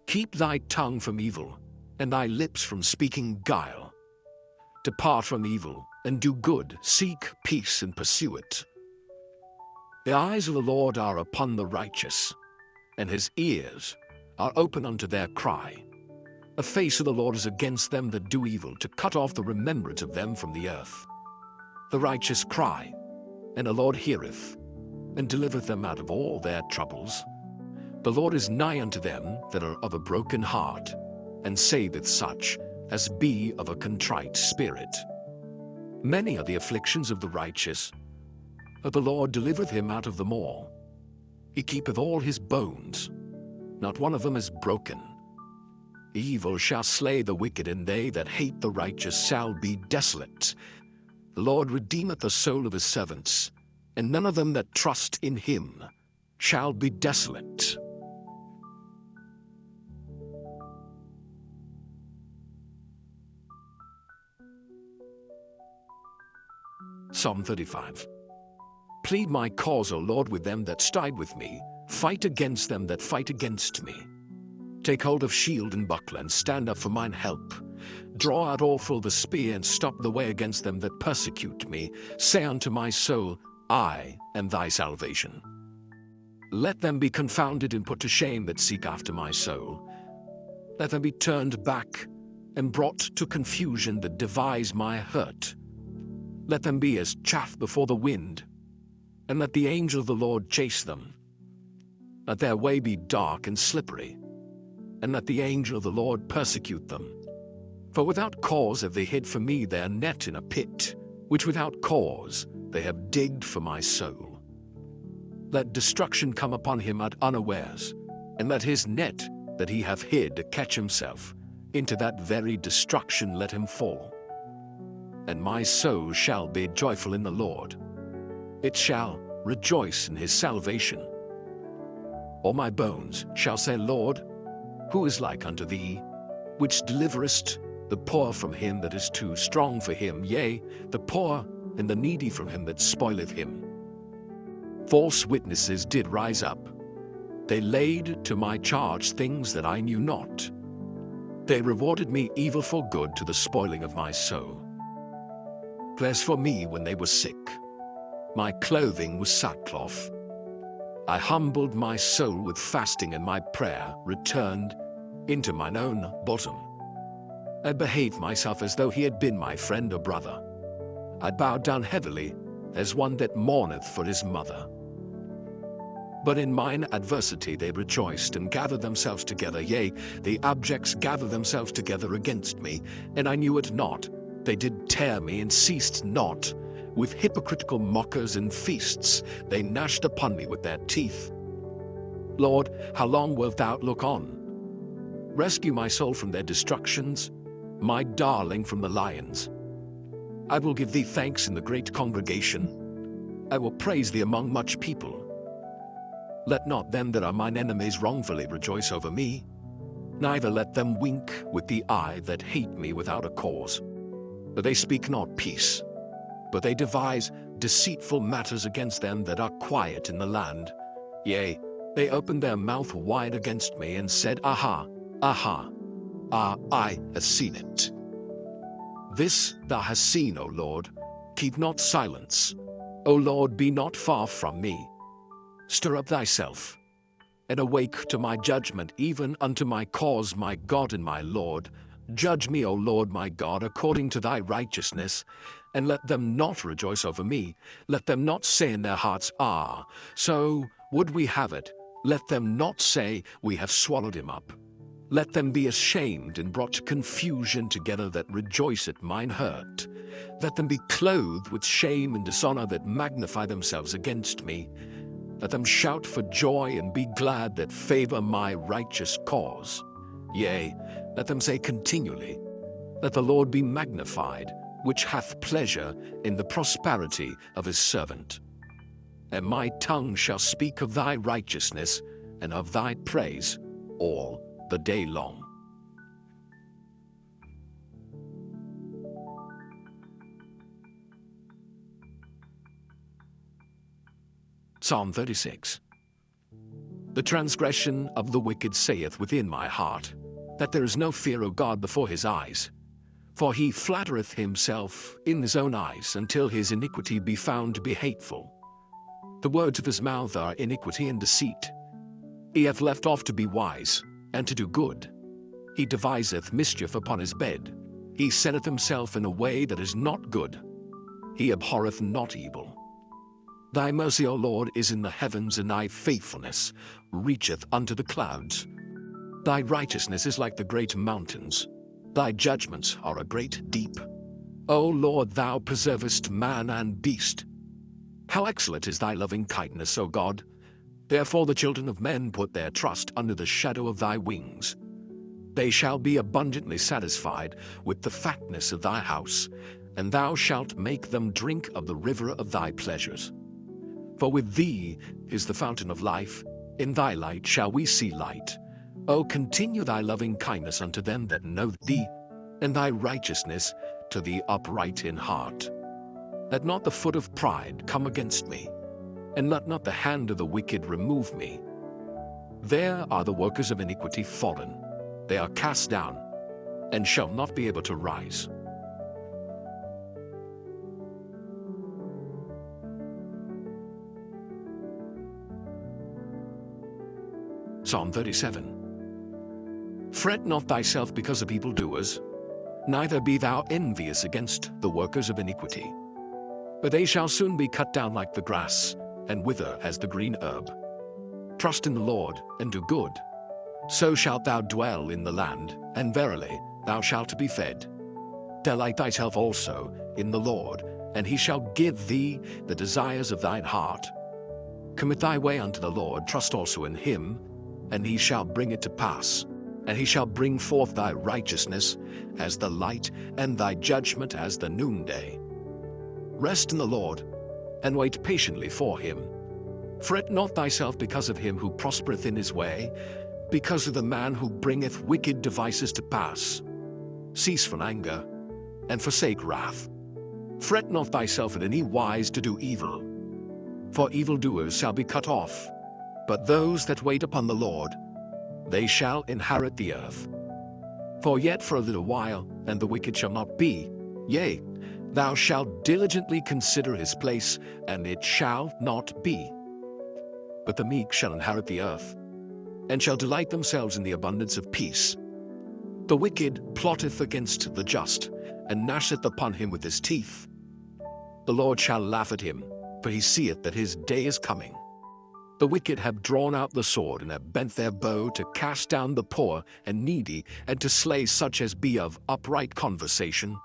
Keep thy tongue from evil, and thy lips from speaking guile. Depart from evil, and do good. Seek peace, and pursue it. The eyes of the Lord are upon the righteous, and his ears are open unto their cry. The face of the Lord is against them that do evil, to cut off the remembrance of them from the earth. The righteous cry, and the Lord heareth, and delivereth them out of all their troubles. The Lord is nigh unto them that are of a broken heart, and saveth such as be of a contrite spirit. Many are the afflictions of the righteous, but the Lord delivereth him out of them all. He keepeth all his bones, not one of them is broken. Evil shall slay the wicked, and they that hate the righteous shall be desolate. The Lord redeemeth the soul of his servants, and none of them that trust in him shall be desolate. Psalm 35. Plead my cause, O Lord, with them that strive with me. Fight against them that fight against me. Take hold of shield and buckler, and stand up for mine help. Draw out all the spear, and stop the way against them that persecute me. Say unto my soul, I am thy salvation. Let them be confounded and put to shame that seek after my soul. Let them be turned back and brought to confusion that devise my hurt. Let them be as chaff before the wind, and let the angel of the Lord chase them. Let their way be dark and slippery, and let the angel of the Lord persecute them. For without cause have they hid for me their net in a pit, which without cause they have digged for my soul. Let destruction come upon him at unawares, and let his net that he hath hid to catch himself, into that very destruction let him fall. And my soul shall be joyful in the Lord. It shall rejoice in his salvation. All my bones shall say, Lord, who is like unto thee, which deliverest the poor from him that is too strong for him, yea, the poor and the needy from him that spoileth him? False witnesses did rise up. They laid to my charge things that I knew not. They rewarded me evil for good, to the spoiling of my soul. As for me, when they were sick, my clothing was sackcloth. I humbled my soul with fasting, and my prayer returned into mine own bosom. I behaved myself as though he had been my friend or brother. I bowed down heavily, as one that mourneth for his mother. But in mine adversity they rejoiced, and gathered themselves together. Yea, the abjects gathered themselves together against me, and I knew it not. They did tear me and ceased not. With hypocritical mockers and feasts, they gnashed upon me with their teeth. Lord, how long wilt thou look on? Rescue my soul from their destructions, my darling from the lions. I will give thee thanks in the great congregation. I will praise thee among much people. Let not them that are mine enemies wrongfully rejoice over me, neither let them wink with the eye that hate me without a cause. For they speak not peace, but they devise deceitful matters against them that are quiet in the land. Yea, they opened their mouth wide against me, and said, Aha, aha, I have seen it. This thou hast seen, O Lord, keep not silence. O Lord, be not far from me. Stir up thyself, and awake to my judgment, even unto my cause, my God and my Lord. Judge me, O Lord my God, according to thy righteousness, and let them not rejoice over me. Let them not say in their hearts, Ah, so would we have it. Let them not say, We have swallowed him up. Let them be ashamed and brought to confusion together that rejoice at mine hurt. Let them be clothed with shame and dishonor that magnify themselves against me. Let them shout for joy and be glad that favor my righteous cause. Yea, let them say continually, Let the Lord be magnified, which hath pleasure in the prosperity of his servant. And my tongue shall speak of thy righteousness and of thy praise all the day long. Psalm 36. The transgression of the wicked saith within my heart, that there is no fear of God before his eyes. For he flattereth himself in his own eyes, until his iniquity be found to be hateful. The words of his mouth are iniquity and deceit. He hath left off to be wise, and to do good. He deviseth mischief upon his bed. He setteth himself in a way that is not good. He abhorreth not evil. Thy mercy, O Lord, is in the heavens, and thy faithfulness reacheth unto the clouds. Thy righteousness is like the great mountains. Thy judgments are a great deep. O Lord, thou preservest man and beast. How excellent is thy loving kindness, O God! Therefore the children of men put their trust under the shadow of thy wings. They shall be abundantly satisfied with the fatness of thy house, and thou shalt make them drink of the river of thy pleasures. For with thee is the fountain of life, in thy light shall we see light. O continue thy loving kindness unto them that know thee, and thy righteousness to the upright in heart. Let not the foot of pride come against me, and let not the hand of the wicked remove me. There are the workers of iniquity fallen. They are cast down, and shall not be able to rise. Psalm 37. Fret not thyself because of evildoers, neither be thou envious against the workers of iniquity. For they shall soon be cut down like the grass, and wither as the green herb. Trust in the Lord, and do good. So shalt thou dwell in the land, and verily thou shalt be fed. Delight thyself also in the Lord, and he shall give thee the desires of thine heart. Commit thy way unto the Lord, trust also in him, and he shall bring it to pass. And he shall bring forth thy righteousness as the light, and thy judgment as the noonday. Rest in the Lord, and wait patiently for him. Fret not thyself because of him who prospereth in his way, because of the man who bringeth wicked devices to pass. Cease from anger, and forsake wrath. Fret not thyself in any wise to do evil, for evildoers shall be cut off. But those that wait upon the Lord, they shall inherit the earth. For yet for a little while, and the wicked shall not be. Yea, thou shalt diligently consider his place, and it shall not be. But the meek shall inherit the earth, and shall delight themselves in the abundance of peace. The wicked plotteth against the just, and gnasheth upon him with his teeth. The Lord shall laugh at him, for he seeth that his day is coming. The wicked have drawn out the sword, and have bent their bow to cast down the poor and needy, and to slay such as be of upright conversation.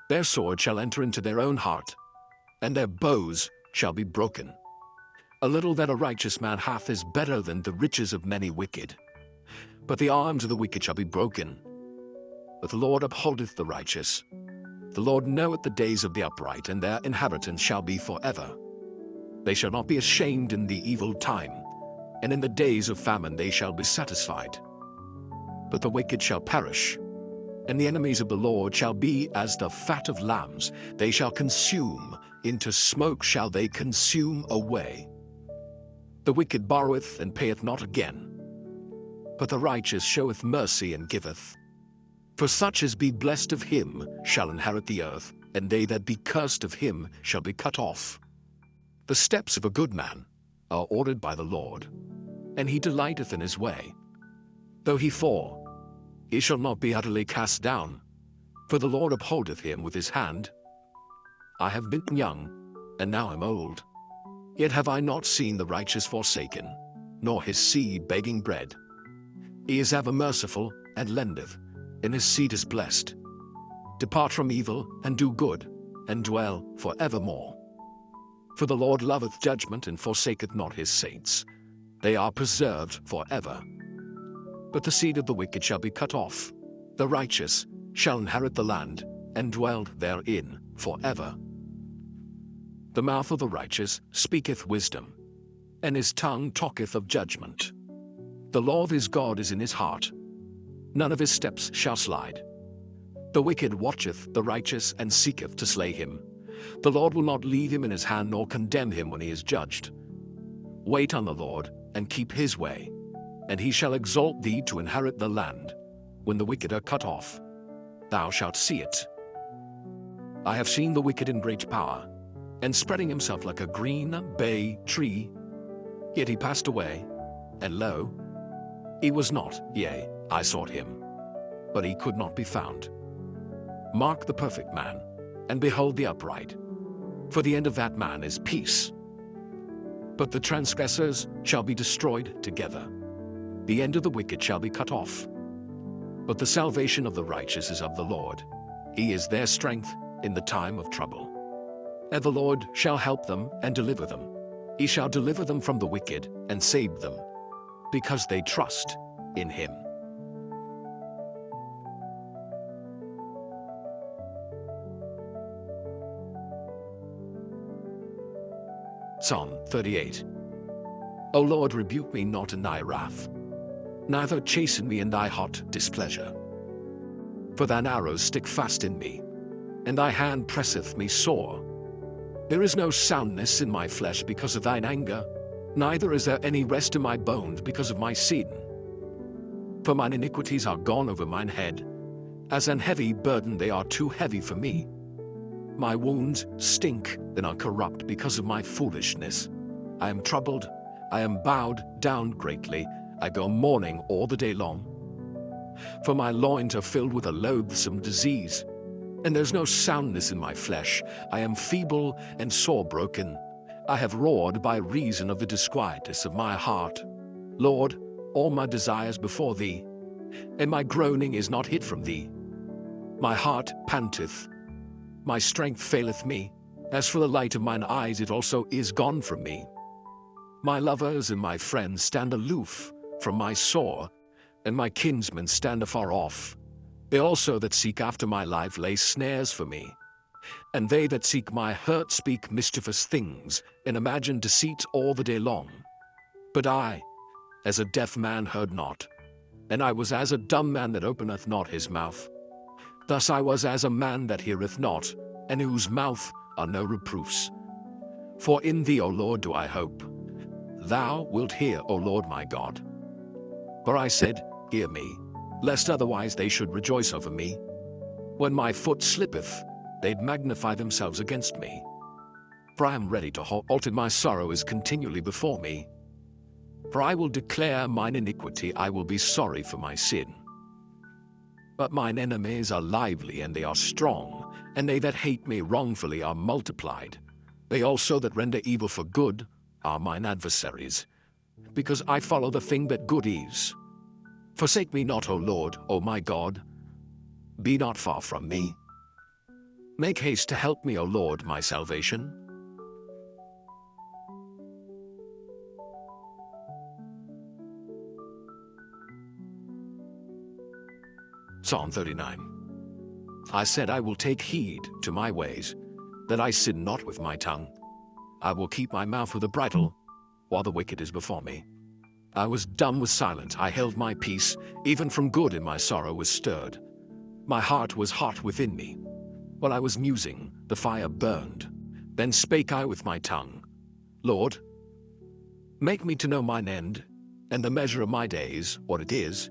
Their sword shall enter into their own heart, and their bows shall be broken. A little that a righteous man hath is better than the riches of many wicked. But the arms of the wicked shall be broken. But the Lord upholdeth the righteous. The Lord knoweth the days of the upright, and their inheritance shall be forever. They shall not be ashamed in the evil time, and in the days of famine they shall be satisfied. But the wicked shall perish, and the enemies of the Lord shall be as the fat of lambs. They shall consume, into smoke shall they consume away. The wicked borroweth and payeth not again, but the righteous showeth mercy and giveth. For such as be blessed of him shall inherit the earth, and they that be cursed of him shall be cut off. The steps of a good man are ordered by the Lord, and he delighteth in his way. Though he fall, he shall not be utterly cast down, for the Lord upholdeth him with his hand. I have been young, and now am old. Yet have I not seen the righteous forsaken, nor his seed begging bread. He is ever merciful, and lendeth, and his seed is blessed. Depart from evil, and do good, and dwell for evermore. For the Lord loveth judgment, and forsaketh not his saints. They are preserved for ever. But the seed of the wicked shall be cut off. The righteous shall inherit the land, and dwell therein for ever. The mouth of the righteous speaketh wisdom, and his tongue talketh of judgment. The law of his God is in his heart. None of his steps shall slide. The wicked watcheth the righteous, and seeketh to slay him. The Lord will not leave him in his hand, nor condemn him when he is judged. Wait on the Lord, and keep his way, and he shall exalt thee to inherit the land. When the wicked are cut off, thou shalt see it. I have seen the wicked in great power, and spreading himself like a green bay tree. Yet he passed away, and lo, he was not, yea, I sought him, but he could not be found. Mark the perfect man, and behold the upright, for the end of that man is peace. But the transgressors shall be destroyed together. The end of the wicked shall be cut off. But the salvation of the righteous is of the Lord. He is their strength in the time of trouble. And the Lord shall help them and deliver them. He shall deliver them from the wicked and save them, because they trust in him. Psalm 38. O Lord, rebuke me not in thy wrath, neither chasten me in thy hot displeasure. For thine arrows stick fast in me, and thy hand presseth me sore. There is no soundness in my flesh because of thine anger, neither is there any rest in my bones because of my sin. For mine iniquities are gone over mine head, as an heavy burden they are too heavy for me. My wounds stink and are corrupt because of my foolishness. I am troubled, I am bowed down greatly, I go mourning all the day long. For my loins are filled with a loathsome disease, and there's no soundness in my flesh. I am feeble and sore broken. I have roared by reason of the disquietness of my heart. Lord, all my desires before thee, and my groaning is not hid from thee. My heart panteth, my strength faileth me. As for the light of mine eyes, it also is gone from me. My lovers and my friends stand aloof from my sore, and my kinsmen stand afar off. They also that seek after my life lay snares for me. And they that seek my hurt speak mischievous things, and imagine deceits all the day long. But I, as a deaf man, heard not, and I was as a dumb man that openeth not his mouth. Thus I was as a man that heareth not, and whose mouth are no reproofs. For in thee, O Lord, do I hope. Thou wilt hear, O Lord my God. For I said, hear me, lest otherwise they should rejoice over me. When my foot slippeth, they'd magnify themselves against me. For I am ready to halt, and my sorrow is continually before me. For I will declare mine iniquity, I will be sorry for my sin. But mine enemies are lively, and they are strong, and they that hate me wrongfully are multiplied. They also that render evil for good are mine adversaries, because I follow the thing that good is. Forsake me not, O Lord, O my God. Be not far from me. Make haste to help me, O Lord, my salvation. Psalm 39. I said, I will take heed to my ways, that I sin not with my tongue. I will keep my mouth with a bridle, while the wicked is before me. I was dumb with silence, I held my peace, even from good in my sorrow was stirred. My heart was hot within me. While I was musing, the fire burned. Then spake I with my tongue, Lord, make me to know mine end, and the measure of my days, what it is,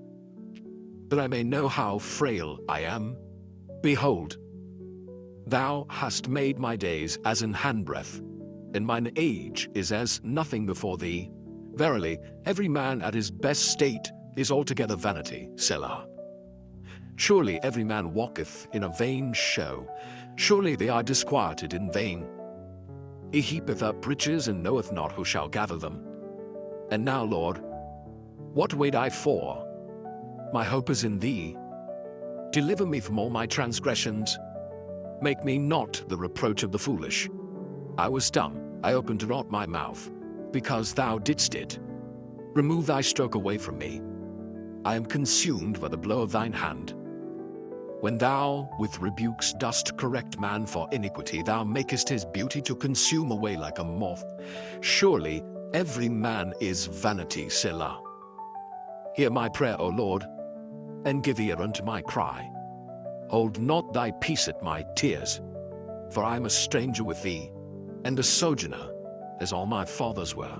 that I may know how frail I am. Behold, thou hast made my days as an handbreadth, and mine age is as nothing before thee. Verily, every man at his best state is altogether vanity, Selah. Surely every man walketh in a vain show. Surely they are disquieted in vain. He heapeth up riches and knoweth not who shall gather them. And now, Lord, what wait I for? My hope is in thee. Deliver me from all my transgressions. Make me not the reproach of the foolish. I was dumb, I opened not my mouth, because thou didst it. Remove thy stroke away from me. I am consumed by the blow of thine hand. When thou with rebukes dost correct man for iniquity, thou makest his beauty to consume away like a moth. Surely every man is vanity, Selah. Hear my prayer, O Lord, and give ear unto my cry. Hold not thy peace at my tears, for I am a stranger with thee, and a sojourner, as all my fathers were.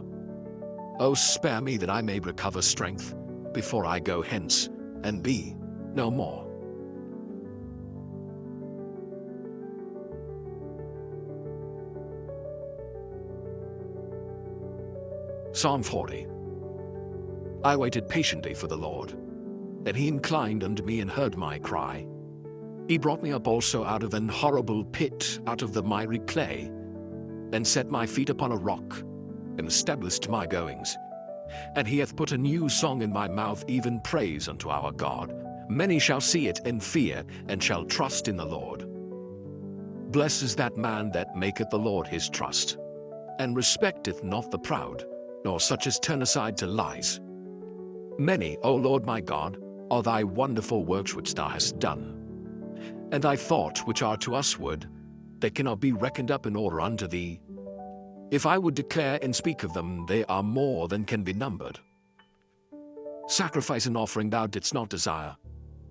O spare me that I may recover strength, before I go hence, and be no more. Psalm 40. I waited patiently for the Lord, and he inclined unto me and heard my cry. He brought me up also out of an horrible pit, out of the miry clay, and set my feet upon a rock, and established my goings. And he hath put a new song in my mouth, even praise unto our God. Many shall see it and fear, and shall trust in the Lord. Blessed is that man that maketh the Lord his trust, and respecteth not the proud, nor such as turn aside to lies. Many, O Lord my God, are thy wonderful works which thou hast done, and thy thoughts which are to usward, they cannot be reckoned up in order unto thee. If I would declare and speak of them, they are more than can be numbered. Sacrifice and offering thou didst not desire.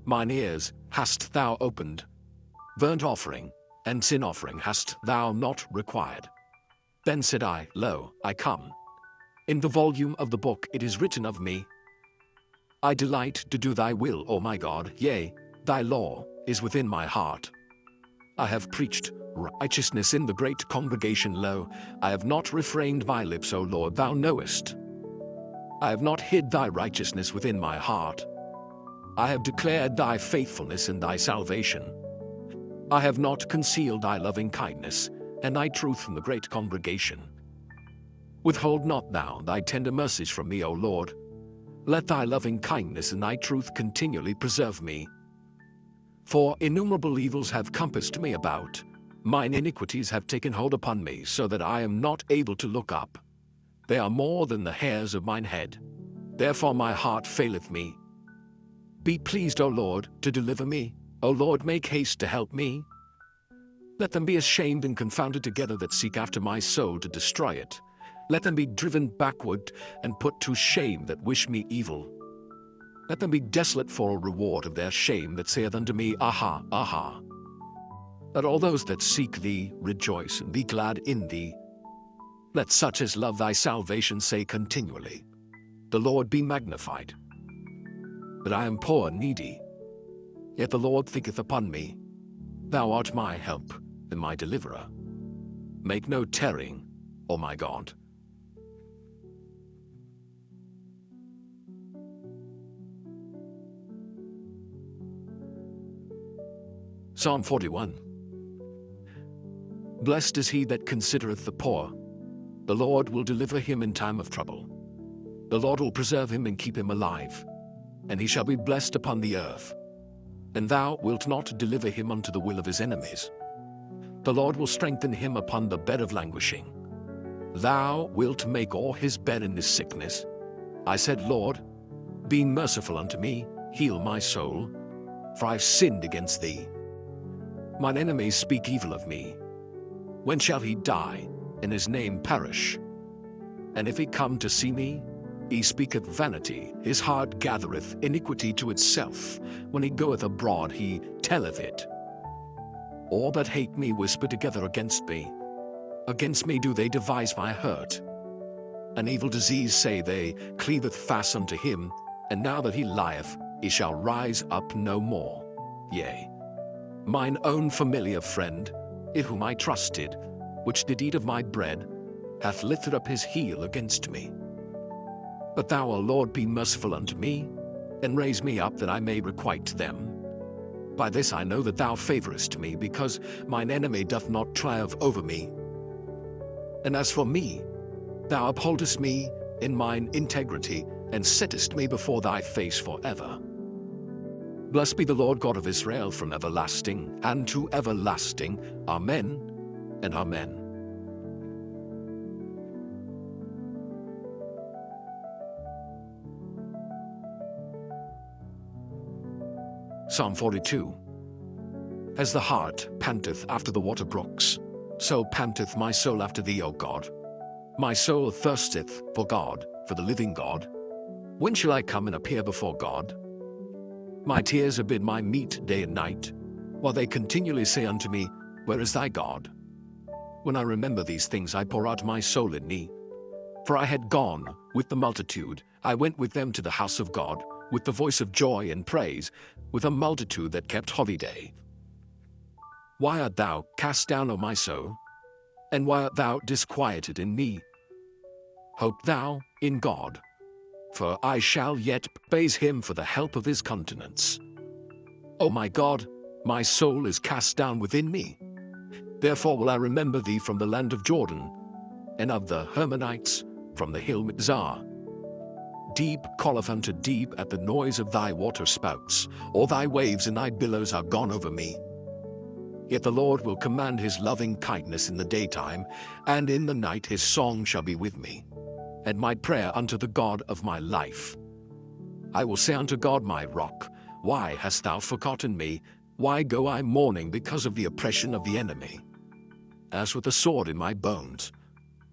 Mine ears hast thou opened. Burnt offering and sin offering hast thou not required. Then said I, Lo, I come. In the volume of the book it is written of me, I delight to do thy will, O my God, yea, thy law is within my heart. I have preached righteousness in the great congregation. Lo, I have not refrained my lips, O Lord, thou knowest. I have not hid thy righteousness within my heart. I have declared thy faithfulness and thy salvation. I have not concealed thy loving kindness and thy truth from the great congregation. Withhold not thou thy tender mercies from me, O Lord. Let thy loving kindness and thy truth continually preserve me. For innumerable evils have compassed me about. Mine iniquities have taken hold upon me, so that I am not able to look up. They are more than the hairs of mine head. Therefore my heart faileth me. Be pleased, O Lord, to deliver me. O Lord, make haste to help me. Let them be ashamed and confounded together that seek after my soul to destroy it. Let them be driven backward and put to shame that wish me evil. Let them be desolate for a reward of their shame that saith unto me, Aha, aha. Let all those that seek thee rejoice and be glad in thee. Let such as love thy salvation say continually, The Lord be magnified. But I am poor and needy, yet the Lord thinketh upon me. Thou art my help and my deliverer. Make no tarrying, O my God. Psalm 41. Blessed is he that considereth the poor. The Lord will deliver him in time of trouble. The Lord will preserve him and keep him alive, and he shall be blessed upon the earth. And thou wilt not deliver him unto the will of his enemies. The Lord will strengthen him upon the bed of languishing. Thou wilt make all his bed in his sickness. I said, Lord, be merciful unto me, heal my soul, for I have sinned against thee. Mine enemies speak evil of me. When shall he die, and his name perish? And if he come to see me, he speaketh vanity, his heart gathereth iniquity to itself. When he goeth abroad, he telleth it. All that hate me whisper together against me. Against me do they devise my hurt. An evil disease say they, cleaveth fast unto him, and now that he lieth, he shall rise up no more. Yea, mine own familiar friend, in whom I trusted, which did eat of my bread, hath lifted up his heel against me. But thou, O Lord, be merciful unto me, and raise me up that I may requite them. By this I know that thou favorest me, because mine enemy doth not triumph over me. And as for me, thou upholdest me in mine integrity, and settest me before thy face forever. Blessed be the Lord God of Israel from everlasting and to everlasting. Amen and amen. Psalm 42. As the hart panteth after the water brooks, so panteth my soul after thee, O God. My soul thirsteth for God, for the living God. When shall I come and appear before God? My tears have been my meat day and night, while they continually say unto me, Where is thy God? When I remember these things, I pour out my soul in me. For I had gone with the multitude, I went with them to the house of God, with the voice of joy and praise, with a multitude that kept holiday. Why art thou cast down, O my soul? And why art thou disquieted in me? Hope thou in God, for I shall yet praise him for the help of his countenance. O my God, my soul is cast down within me. Therefore will I remember thee from the land of Jordan, and of the Hermonites from the hill Mizar. Deep calleth unto deep at the noise of thy waterspouts. All thy waves and thy billows are gone over me. Yet the Lord will command his loving kindness in the daytime, and in the night his song shall be with me, and my prayer unto the God of my life. I will say unto God my rock, Why hast thou forgotten me? Why go I mourning because of the oppression of the enemy? As with a sword in my bones,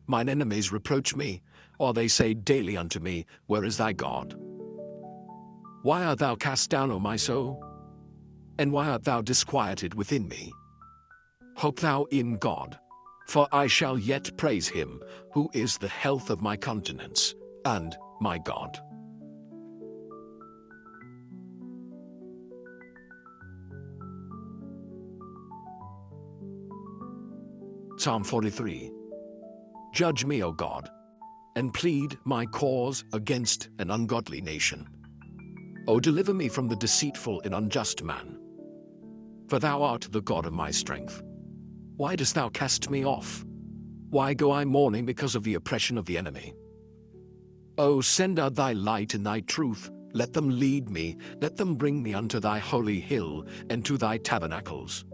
mine enemies reproach me, or they say daily unto me, Where is thy God? Why art thou cast down, O my soul? And why art thou disquieted within me? Hope thou in God, for I shall yet praise him, who is the health of my countenance, and my God. Psalm 43. Judge me, O God, and plead my cause against an ungodly nation. O deliver me from the deceitful and unjust man. For thou art the God of my strength. Why dost thou cast me off? Why go I mourning because of the oppression of the enemy? O send out thy light and thy truth. Let them lead me. Let them bring me unto thy holy hill and to thy tabernacles.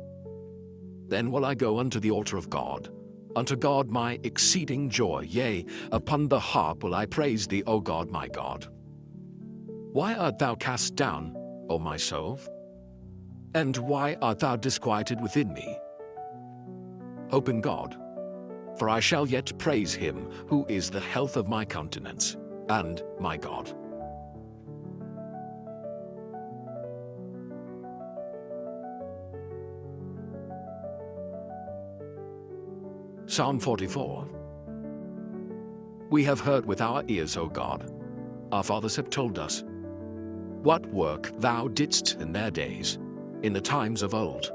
Then will I go unto the altar of God, unto God my exceeding joy. Yea, upon the harp will I praise thee, O God my God. Why art thou cast down, O my soul? And why art thou disquieted within me? Hope in God, for I shall yet praise him, who is the health of my countenance, and my God. Psalm 44. We have heard with our ears, O God. Our fathers have told us what work thou didst in their days, in the times of old,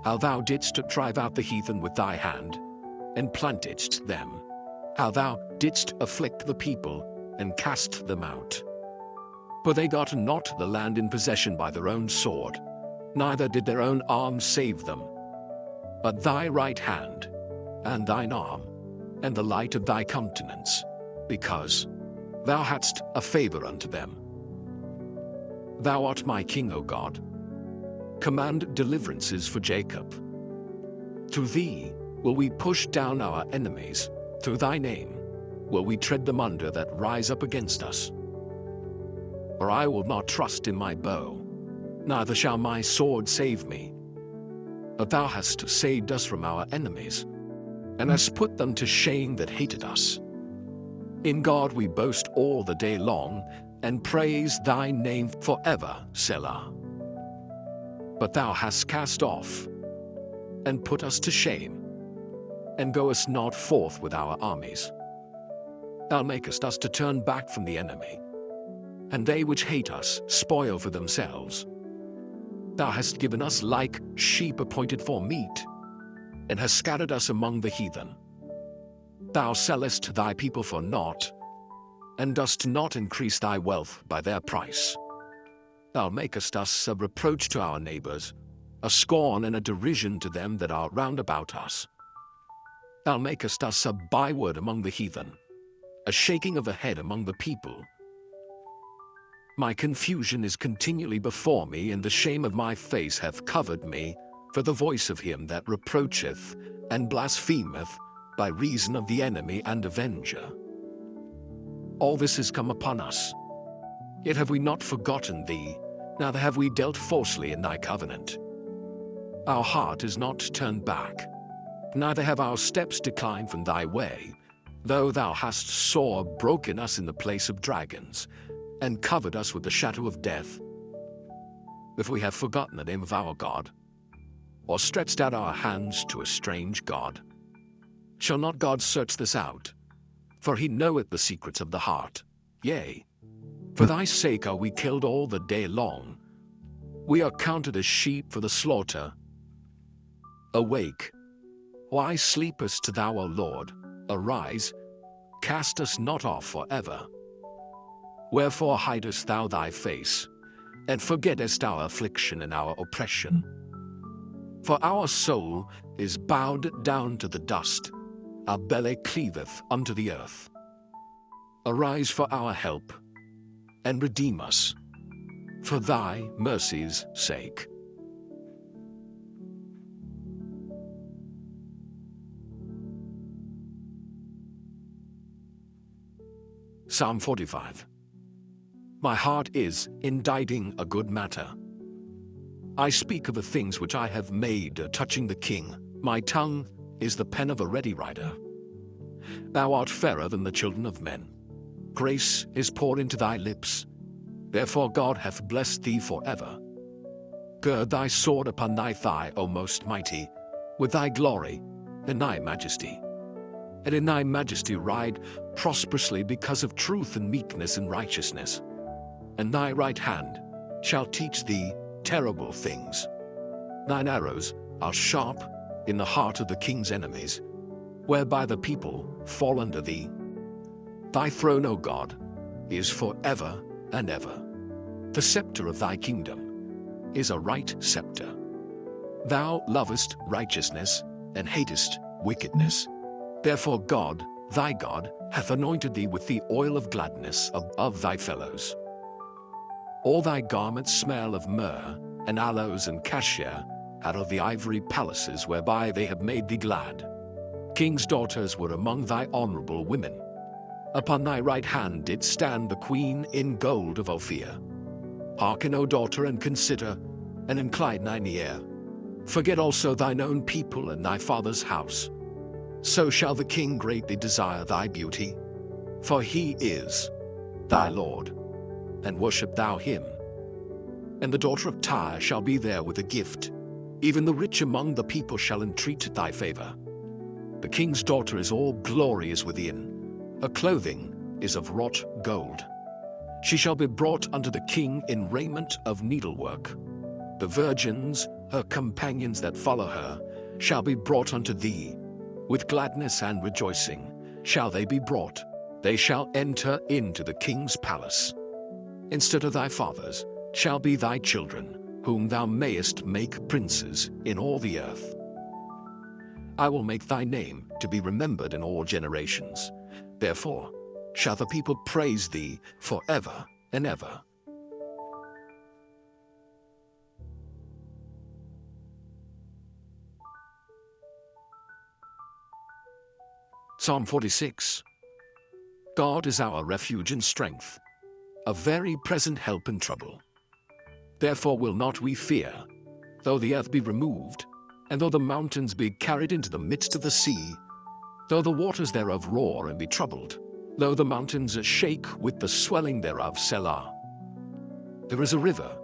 how thou didst drive out the heathen with thy hand, and plantedst them, how thou didst afflict the people, and cast them out. For they got not the land in possession by their own sword, neither did their own arm save them, but thy right hand, and thine arm, and the light of thy countenance, because thou hadst a favor unto them. Thou art my king, O God. Command deliverances for Jacob. Through thee will we push down our enemies. Through thy name will we tread them under that rise up against us. For I will not trust in my bow, neither shall my sword save me. But thou hast saved us from our enemies, and hast put them to shame that hated us. In God we boast all the day long, and praise thy name forever, Selah. But thou hast cast off, and put us to shame, and goest not forth with our armies. Thou makest us to turn back from the enemy, and they which hate us spoil for themselves. Thou hast given us like sheep appointed for meat, and hast scattered us among the heathen. Thou sellest thy people for naught, and dost not increase thy wealth by their price. Thou makest us a reproach to our neighbors, a scorn and a derision to them that are round about us. Thou makest us a byword among the heathen, a shaking of the head among the people. My confusion is continually before me, and the shame of my face hath covered me, for the voice of him that reproacheth and blasphemeth by reason of the enemy and avenger. All this is come upon us. Yet have we not forgotten thee, neither have we dealt falsely in thy covenant. Our heart is not turned back, neither have our steps declined from thy way, though thou hast sore broken us in the place of dragons, and covered us with the shadow of death. If we have forgotten the name of our God, or stretched out our hands to a strange God, shall not God search this out? For he knoweth the secrets of the heart. Yea, for thy sake are we killed all the day long. We are counted as sheep for the slaughter. Awake, why sleepest thou, O Lord? Arise, cast us not off forever. Wherefore hidest thou thy face, and forgettest our affliction and our oppression? For our soul is bowed down to the dust, our belly cleaveth unto the earth. Arise for our help, and redeem us, for thy mercy's sake. Psalm 45. My heart is inditing a good matter. I speak of the things which I have made touching the king. My tongue is the pen of a ready writer. Thou art fairer than the children of men. Grace is poured into thy lips. Therefore God hath blessed thee forever. Gird thy sword upon thy thigh, O most mighty, with thy glory and thy majesty. And in thy majesty ride prosperously because of truth and meekness and righteousness. And thy right hand shall teach thee terrible things. Thine arrows are sharp in the heart of the king's enemies, whereby the people fall under thee. Thy throne, O God, is forever and ever. The scepter of thy kingdom is a right scepter. Thou lovest righteousness and hatest wickedness. Therefore God, thy God, hath anointed thee with the oil of gladness above thy fellows. All thy garments smell of myrrh, and aloes and cassia, out of the ivory palaces whereby they have made thee glad. King's daughters were among thy honorable women. Upon thy right hand did stand the queen in gold of Ophir. Hearken, O daughter, and consider, and incline thine ear. Forget also thine own people and thy father's house. So shall the king greatly desire thy beauty, for he is thy Lord, and worship thou him. And the daughter of Tyre shall be there with a gift. Even the rich among the people shall entreat thy favor. The king's daughter is all glory is within. Her clothing is of wrought gold. She shall be brought unto the king in raiment of needlework. The virgins, her companions that follow her, shall be brought unto thee. With gladness and rejoicing shall they be brought. They shall enter into the king's palace. Instead of thy fathers shall be thy children, whom thou mayest make princes in all the earth. I will make thy name to be remembered in all generations. Therefore shall the people praise thee forever and ever. Psalm 46. God is our refuge and strength, a very present help in trouble. Therefore will not we fear, though the earth be removed, and though the mountains be carried into the midst of the sea, though the waters thereof roar and be troubled, though the mountains shake with the swelling thereof, Selah. There is a river,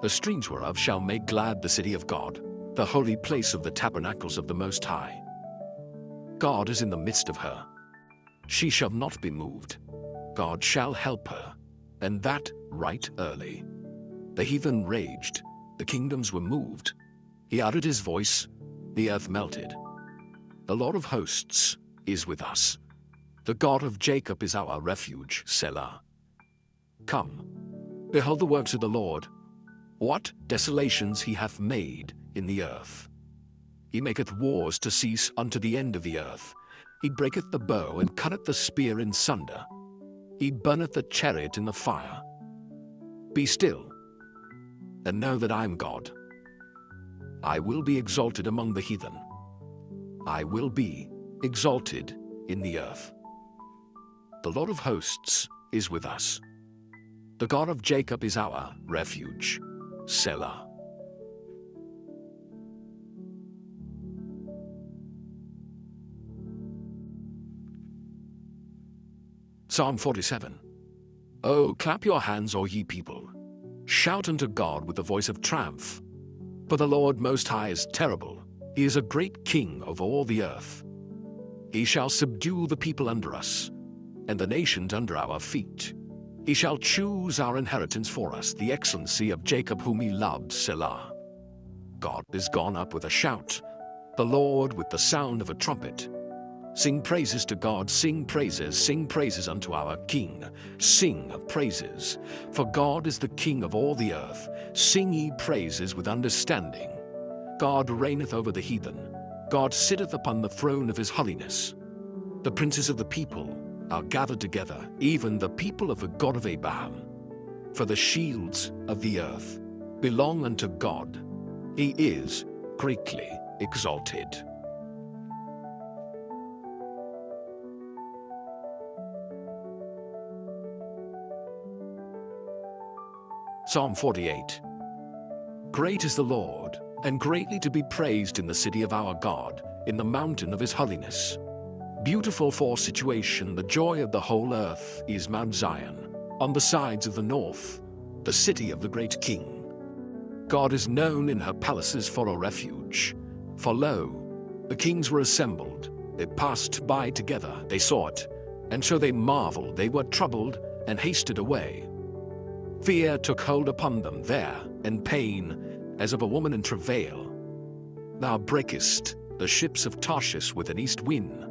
the streams whereof shall make glad the city of God, the holy place of the tabernacles of the Most High. God is in the midst of her. She shall not be moved. God shall help her, and that right early. The heathen raged, the kingdoms were moved. He uttered his voice, the earth melted. The Lord of hosts is with us. The God of Jacob is our refuge, Selah. Come, behold the works of the Lord, what desolations he hath made in the earth. He maketh wars to cease unto the end of the earth. He breaketh the bow and cutteth the spear in sunder. He burneth the chariot in the fire. Be still, and know that I am God. I will be exalted among the heathen. I will be exalted in the earth. The Lord of hosts is with us. The God of Jacob is our refuge, Selah. Psalm 47. Oh, clap your hands, all ye people. Shout unto God with the voice of triumph. For the Lord Most High is terrible. He is a great king of all the earth. He shall subdue the people under us, and the nations under our feet. He shall choose our inheritance for us, the excellency of Jacob whom he loved, Selah. God is gone up with a shout, the Lord with the sound of a trumpet. Sing praises to God, sing praises unto our King. Sing praises, for God is the King of all the earth. Sing ye praises with understanding. God reigneth over the heathen. God sitteth upon the throne of his holiness. The princes of the people are gathered together, even the people of the God of Abraham. For the shields of the earth belong unto God. He is greatly exalted. Psalm 48. Great is the Lord, and greatly to be praised in the city of our God, in the mountain of his holiness. Beautiful for situation, the joy of the whole earth is Mount Zion, on the sides of the north, the city of the great King. God is known in her palaces for a refuge. For lo, the kings were assembled, they passed by together, they saw it, and so they marveled, they were troubled, and hasted away. Fear took hold upon them there, and pain, as of a woman in travail. Thou breakest the ships of Tarshish with an east wind.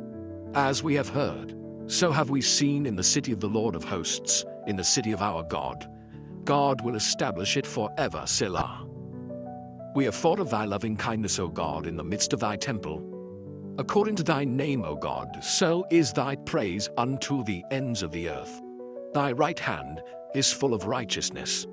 As we have heard, so have we seen in the city of the Lord of hosts, in the city of our God. God will establish it forever, Selah. We have thought of thy loving kindness, O God, in the midst of thy temple. According to thy name, O God, so is thy praise unto the ends of the earth. Thy right hand is full of righteousness.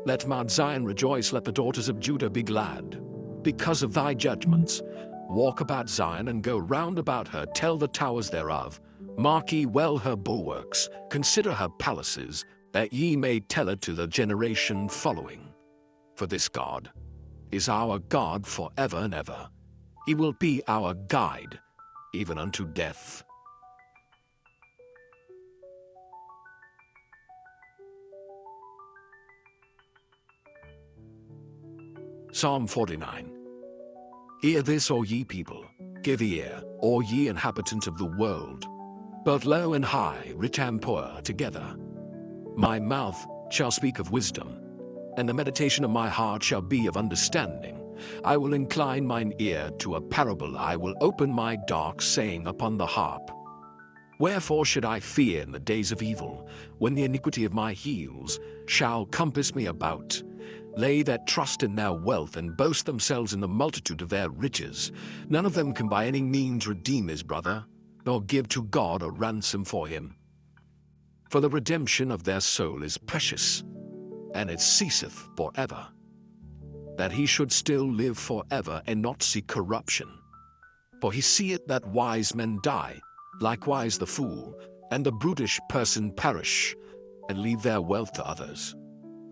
Let Mount Zion rejoice, let the daughters of Judah be glad. Because of thy judgments, walk about Zion and go round about her, tell the towers thereof. Mark ye well her bulwarks, consider her palaces, that ye may tell it to the generation following. For this God is our God forever and ever. He will be our guide, even unto death. Psalm 49. Hear this, O ye people, give ear, all ye inhabitants of the world, both low and high, rich and poor, together. My mouth shall speak of wisdom, and the meditation of my heart shall be of understanding. I will incline mine ear to a parable, I will open my dark saying upon the harp. Wherefore should I fear in the days of evil, when the iniquity of my heels shall compass me about? They that trust in their wealth and boast themselves in the multitude of their riches, none of them can by any means redeem his brother, nor give to God a ransom for him. For the redemption of their soul is precious, and it ceaseth forever, that he should still live forever and not see corruption. For he seeth that wise men die, Likewise the fool and the brutish person perish, and leave their wealth to others.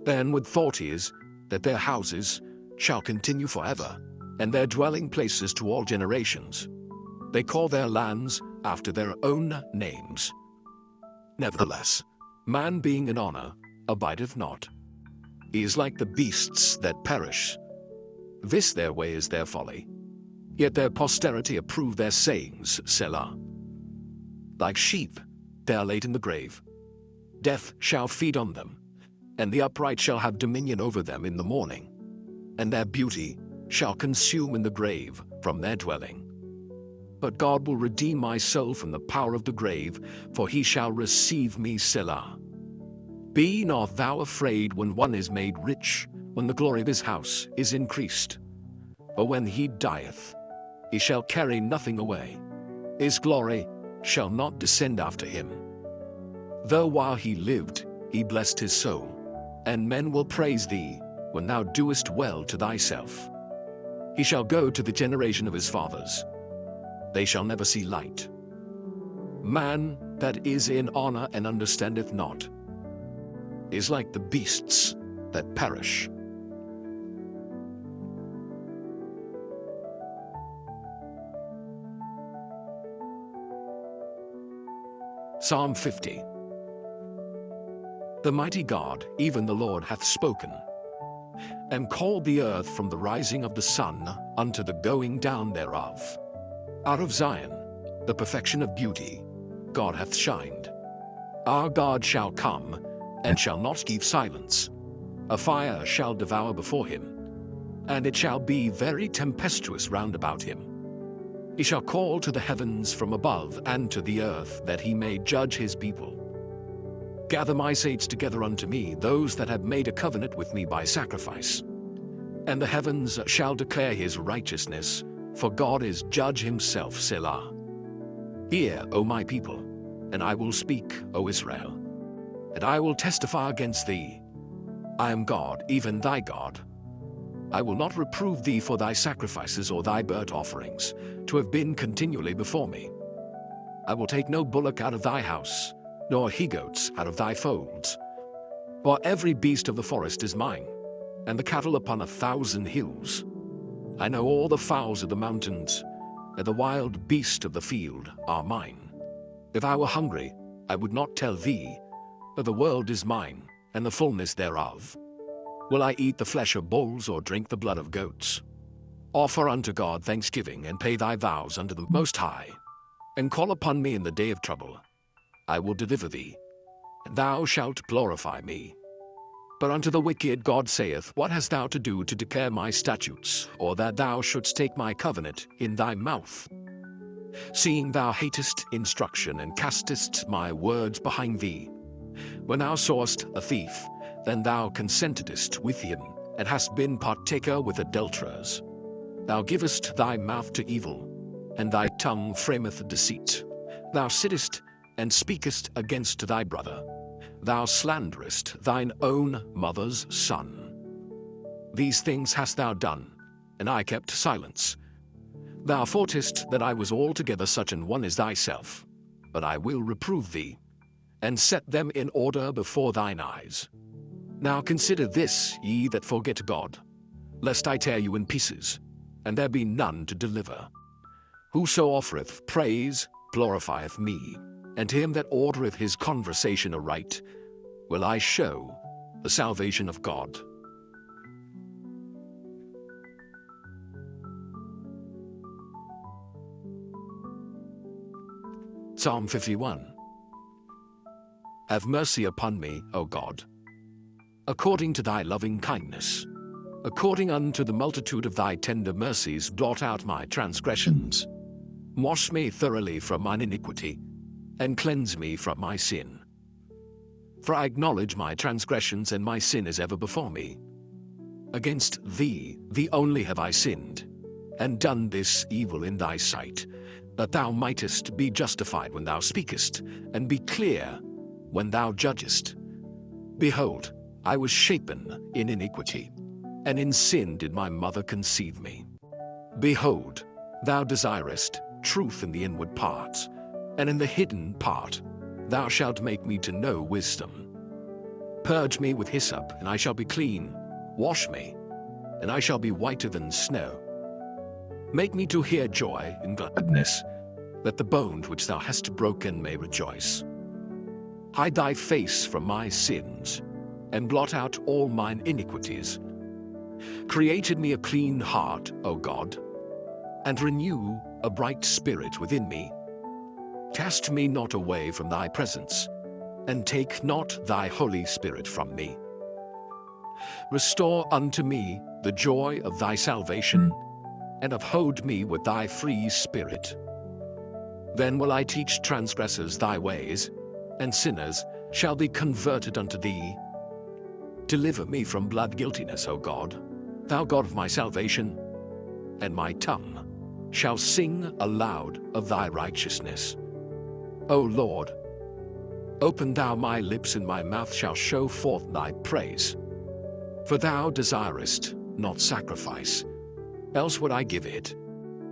Then with thought is that their houses shall continue forever, and their dwelling places to all generations. They call their lands after their own names. Nevertheless, man being in honor abideth not. He is like the beasts that perish. This their way is their folly. Yet their posterity approve their sayings, Selah. Like sheep, they are laid in the grave. Death shall feed on them, and the upright shall have dominion over them in the morning, and their beauty shall consume in the grave from their dwelling. But God will redeem my soul from the power of the grave, for he shall receive me, Selah. Be not thou afraid when one is made rich, when the glory of his house is increased. For when he dieth, he shall carry nothing away. His glory shall not descend after him. Though while he lived, he blessed his soul, and men will praise thee when thou doest well to thyself. He shall go to the generation of his fathers. They shall never see light. Man that is in honor and understandeth not is like the beasts that perish. Psalm 50. The mighty God, even the Lord, hath spoken, and called the earth from the rising of the sun unto the going down thereof. Out of Zion, the perfection of beauty, God hath shined. Our God shall come, and shall not keep silence. A fire shall devour before him, and it shall be very tempestuous round about him. He shall call to the heavens from above, and to the earth, that he may judge his people. Gather my saints together unto me, those that have made a covenant with me by sacrifice. And the heavens shall declare his righteousness, for God is judge himself, Selah. Hear, O my people, and I will speak, O Israel, and I will testify against thee. I am God, even thy God. I will not reprove thee for thy sacrifices or thy burnt offerings, to have been continually before me. I will take no bullock out of thy house, nor he-goats out of thy folds. For every beast of the forest is mine, and the cattle upon 1,000 hills. I know all the fowls of the mountains, and the wild beasts of the field are mine. If I were hungry, I would not tell thee, but the world is mine, and the fullness thereof. Will I eat the flesh of bulls, or drink the blood of goats? Offer unto God thanksgiving, and pay thy vows unto the Most High, and call upon me in the day of trouble. I will deliver thee, and thou shalt glorify me. But unto the wicked God saith, What hast thou to do to declare my statutes, or that thou shouldst take my covenant in thy mouth? Seeing thou hatest instruction, and castest my words behind thee. When thou sawest a thief, then thou consentedst with him, and hast been partaker with adulterers. Thou givest thy mouth to evil, and thy tongue frameth deceit. Thou sittest and speakest against thy brother. Thou slanderest thine own mother's son. These things hast thou done, and I kept silence. Thou thoughtest that I was altogether such an one as thyself, but I will reprove thee, and set them in order before thine eyes. Now consider this, ye that forget God, lest I tear you in pieces, and there be none to deliver. Whoso offereth praise glorifieth me, and him that ordereth his conversation aright will I show the salvation of God. Psalm 51. Have mercy upon me, O God, according to thy loving kindness. According unto the multitude of thy tender mercies, blot out my transgressions. Wash me thoroughly from mine iniquity, and cleanse me from my sin. For I acknowledge my transgressions, and my sin is ever before me. Against thee only have I sinned, and done this evil in thy sight, that thou mightest be justified when thou speakest, and be clear when thou judgest. Behold, I was shapen in iniquity, and in sin did my mother conceive me. Behold, thou desirest truth in the inward parts, and in the hidden part thou shalt make me to know wisdom. Purge me with hyssop, and I shall be clean. Wash me, and I shall be whiter than snow. Make me to hear joy and gladness, that the bones which thou hast broken may rejoice. Hide thy face from my sins, and blot out all mine iniquities. Create in me a clean heart, O God, and renew a bright spirit within me. Cast me not away from thy presence, and take not thy Holy Spirit from me. Restore unto me the joy of thy salvation, and uphold me with thy free spirit. Then will I teach transgressors thy ways, and sinners shall be converted unto thee. Deliver me from blood guiltiness, O God, thou God of my salvation, and my tongue shall sing aloud of thy righteousness. O Lord, open thou my lips, and my mouth shall show forth thy praise. For thou desirest not sacrifice, else would I give it.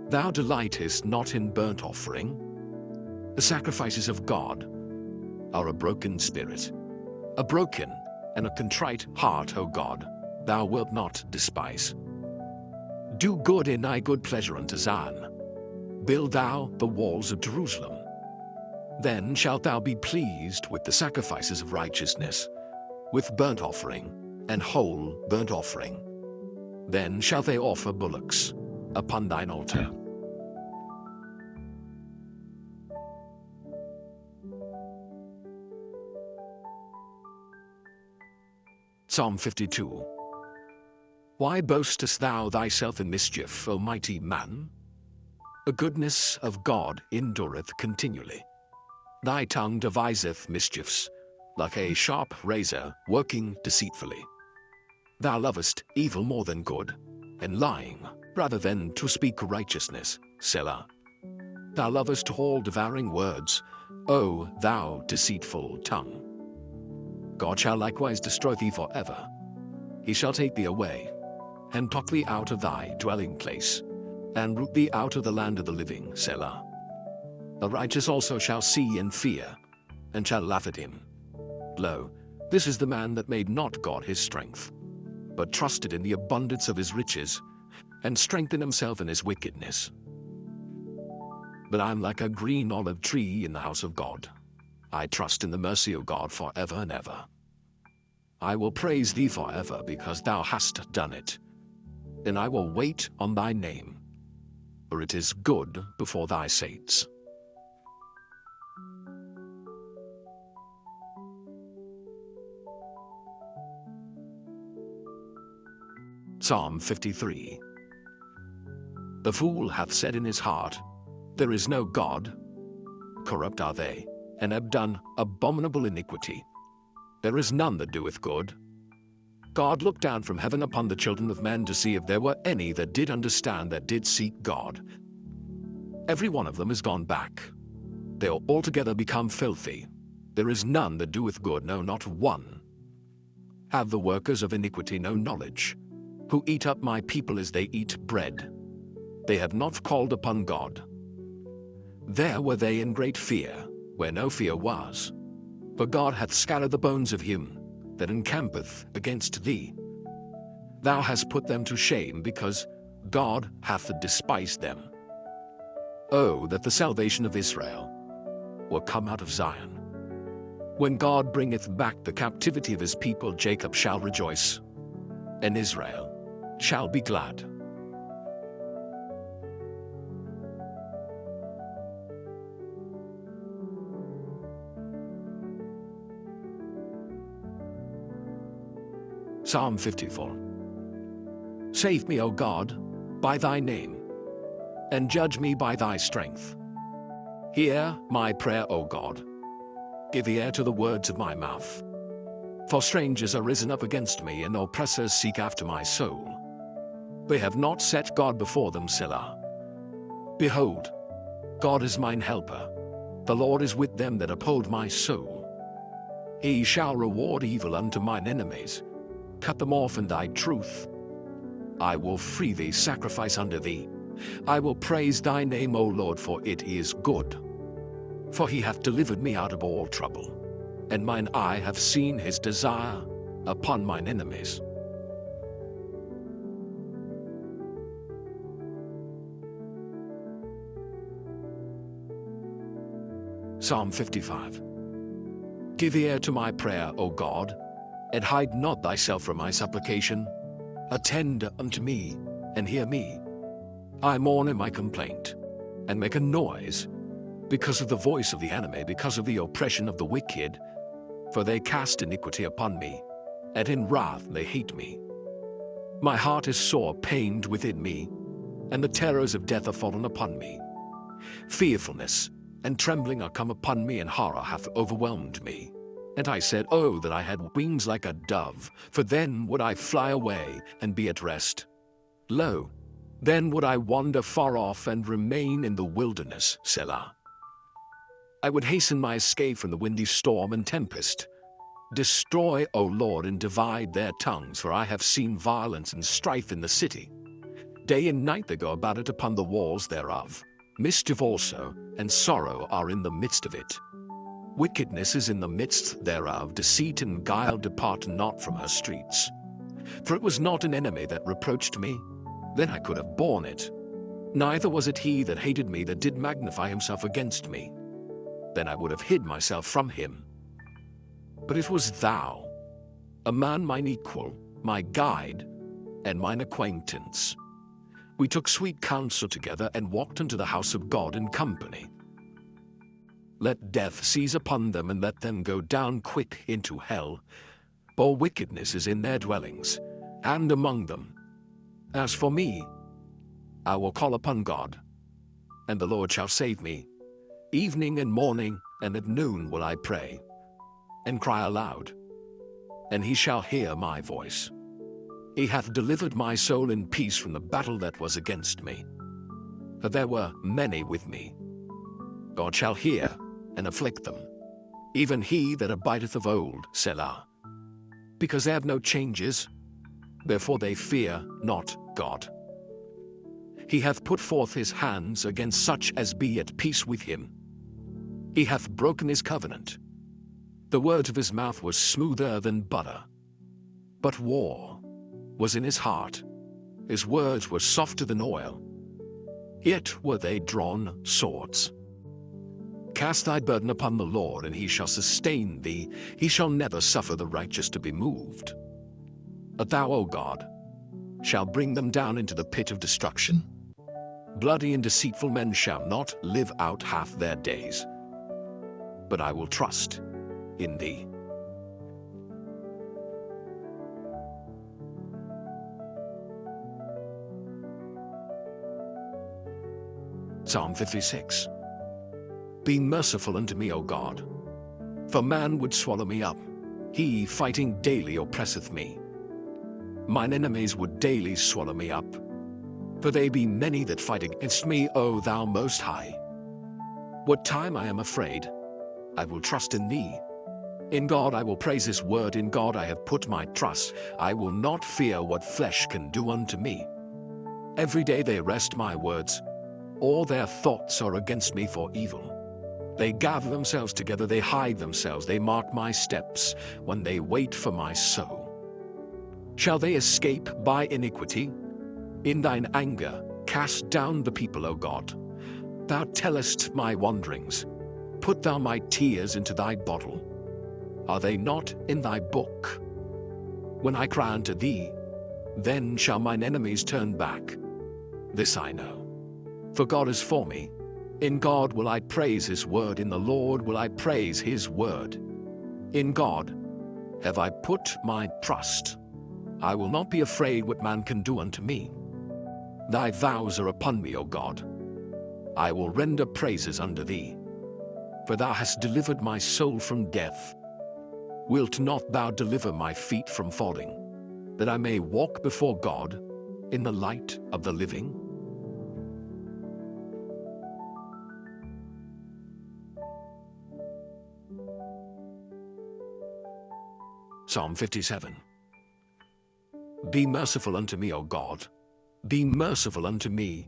Thou delightest not in burnt offering. The sacrifices of God are a broken spirit, a broken and a contrite heart, O God, thou wilt not despise. Do good in thy good pleasure unto Zion. Build thou the walls of Jerusalem. Then shalt thou be pleased with the sacrifices of righteousness, with burnt offering and whole burnt offering. Then shall they offer bullocks upon thine altar. Psalm 52. Why boastest thou thyself in mischief, O mighty man? The goodness of God endureth continually. Thy tongue deviseth mischiefs, like a sharp razor working deceitfully. Thou lovest evil more than good, and lying rather than to speak righteousness. Selah. Thou lovest all devouring words, O thou deceitful tongue. God shall likewise destroy thee forever. He shall take thee away, and pluck thee out of thy dwelling place, and root thee out of the land of the living. Selah. The righteous also shall see and fear, and shall laugh at him. Lo, this is the man that made not God his strength, but trusted in the abundance of his riches, and strengthened himself in his wickedness. But I am like a green olive tree in the house of God. I trust in the mercy of God forever and ever. I will praise thee forever, because thou hast done it. And I will wait on thy name, for it is good before thy saints. Psalm 53. The fool hath said in his heart, There is no God. Corrupt are they, and have done abominable iniquity. There is none that doeth good. God looked down from heaven upon the children of men to see if there were any that did understand, that did seek God. Every one of them is gone back. They are altogether become filthy. There is none that doeth good, no, not one. Have the workers of iniquity no knowledge, who eat up my people as they eat bread? They have not called upon God. There were they in great fear, where no fear was. For God hath scattered the bones of him that encampeth against thee. Thou hast put them to shame, because God hath despised them. Oh, that the salvation of Israel were come out of Zion. When God bringeth back the captivity of his people, Jacob shall rejoice, and Israel shall be glad. Psalm 54. Save me, O God, by thy name, and judge me by thy strength. Hear my prayer, O God. Give ear to the words of my mouth. For strangers are risen up against me, and oppressors seek after my soul. They have not set God before them. Selah. Behold, God is mine helper. The Lord is with them that uphold my soul. He shall reward evil unto mine enemies. Cut them off in thy truth. I will freely sacrifice unto thee. I will praise thy name, O Lord, for it is good. For he hath delivered me out of all trouble, and mine eye hath seen his desire upon mine enemies. Psalm 55. Give ear to my prayer, O God, and hide not thyself from my supplication. Attend unto me, and hear me. I mourn in my complaint, and make a noise, because of the voice of the enemy, because of the oppression of the wicked. For they cast iniquity upon me, and in wrath they hate me. My heart is sore pained within me, and the terrors of death are fallen upon me. Fearfulness and trembling are come upon me, and horror hath overwhelmed me. And I said, Oh, that I had wings like a dove, for then would I fly away and be at rest. Lo, then would I wander far off and remain in the wilderness, Selah. I would hasten my escape from the windy storm and tempest. Destroy, O Lord, and divide their tongues, for I have seen violence and strife in the city. Day and night they go about it upon the walls thereof. Mischief also, and sorrow are in the midst of it. Wickedness is in the midst thereof, deceit and guile depart not from her streets. For it was not an enemy that reproached me, then I could have borne it. Neither was it he that hated me that did magnify himself against me. Then I would have hid myself from him. But it was thou, a man mine equal, my guide, and mine acquaintance. We took sweet counsel together, and walked unto the house of God in company. Let death seize upon them, and let them go down quick into hell. For wickedness is in their dwellings, and among them. As for me, I will call upon God, and the Lord shall save me. Evening and morning and at noon will I pray, and cry aloud, and he shall hear my voice. He hath delivered my soul in peace from the battle that was against me. For there were many with me. God shall hear and afflict them, even he that abideth of old, Selah. Because they have no changes, therefore they fear not God. He hath put forth his hands against such as be at peace with him. He hath broken his covenant. The words of his mouth were smoother than butter. But war was in his heart. His words were softer than oil. Yet were they drawn swords. Cast thy burden upon the Lord, and he shall sustain thee. He shall never suffer the righteous to be moved. But thou, O God, shall bring them down into the pit of destruction. Bloody and deceitful men shall not live out half their days. But I will trust in thee. Psalm 56. Be merciful unto me, O God, for man would swallow me up. He, fighting daily, oppresseth me. Mine enemies would daily swallow me up. For they be many that fight against me, O thou Most High. What time I am afraid, I will trust in thee. In God I will praise his word, in God I have put my trust. I will not fear what flesh can do unto me. Every day they wrest my words. All their thoughts are against me for evil. They gather themselves together, they hide themselves, they mark my steps, when they wait for my soul. Shall they escape by iniquity? In thine anger cast down the people, O God. Thou tellest my wanderings. Put thou my tears into thy bottle. Are they not in thy book? When I cry unto thee, then shall mine enemies turn back. This I know. For God is for me. In God will I praise his word, in the Lord will I praise his word. In God have I put my trust. I will not be afraid what man can do unto me. Thy vows are upon me, O God. I will render praises unto thee. For thou hast delivered my soul from death. Wilt not thou deliver my feet from falling, that I may walk before God in the light of the living? Psalm 57. Be merciful unto me, O God. Be merciful unto me,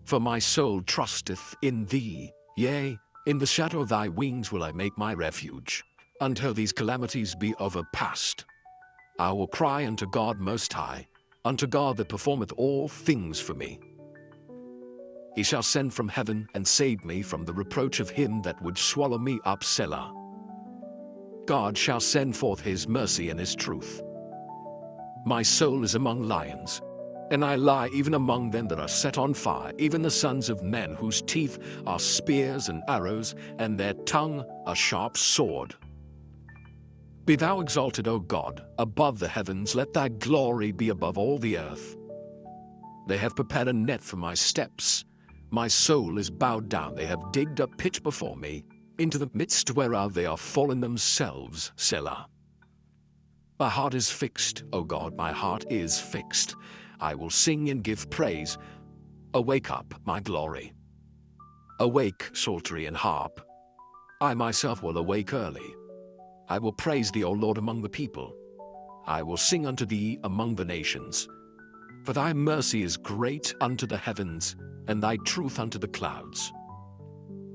for my soul trusteth in thee. Yea, In the shadow of thy wings will I make my refuge, until these calamities be overpast. I will cry unto God Most High, unto God that performeth all things for me. He shall send from heaven and save me from the reproach of him that would swallow me up, Selah. God shall send forth his mercy and his truth. My soul is among lions, and I lie even among them that are set on fire, even the sons of men whose teeth are spears and arrows, and their tongue a sharp sword. Be thou exalted, O God, above the heavens, let thy glory be above all the earth. They have prepared a net for my steps. My soul is bowed down, they have digged a pit before me, into the midst whereof they are fallen themselves, Selah. My heart is fixed, O God, my heart is fixed. I will sing and give praise. Awake up, my glory. Awake, psaltery and harp. I myself will awake early. I will praise thee, O Lord, among the people. I will sing unto thee among the nations. For thy mercy is great unto the heavens, and thy truth unto the clouds.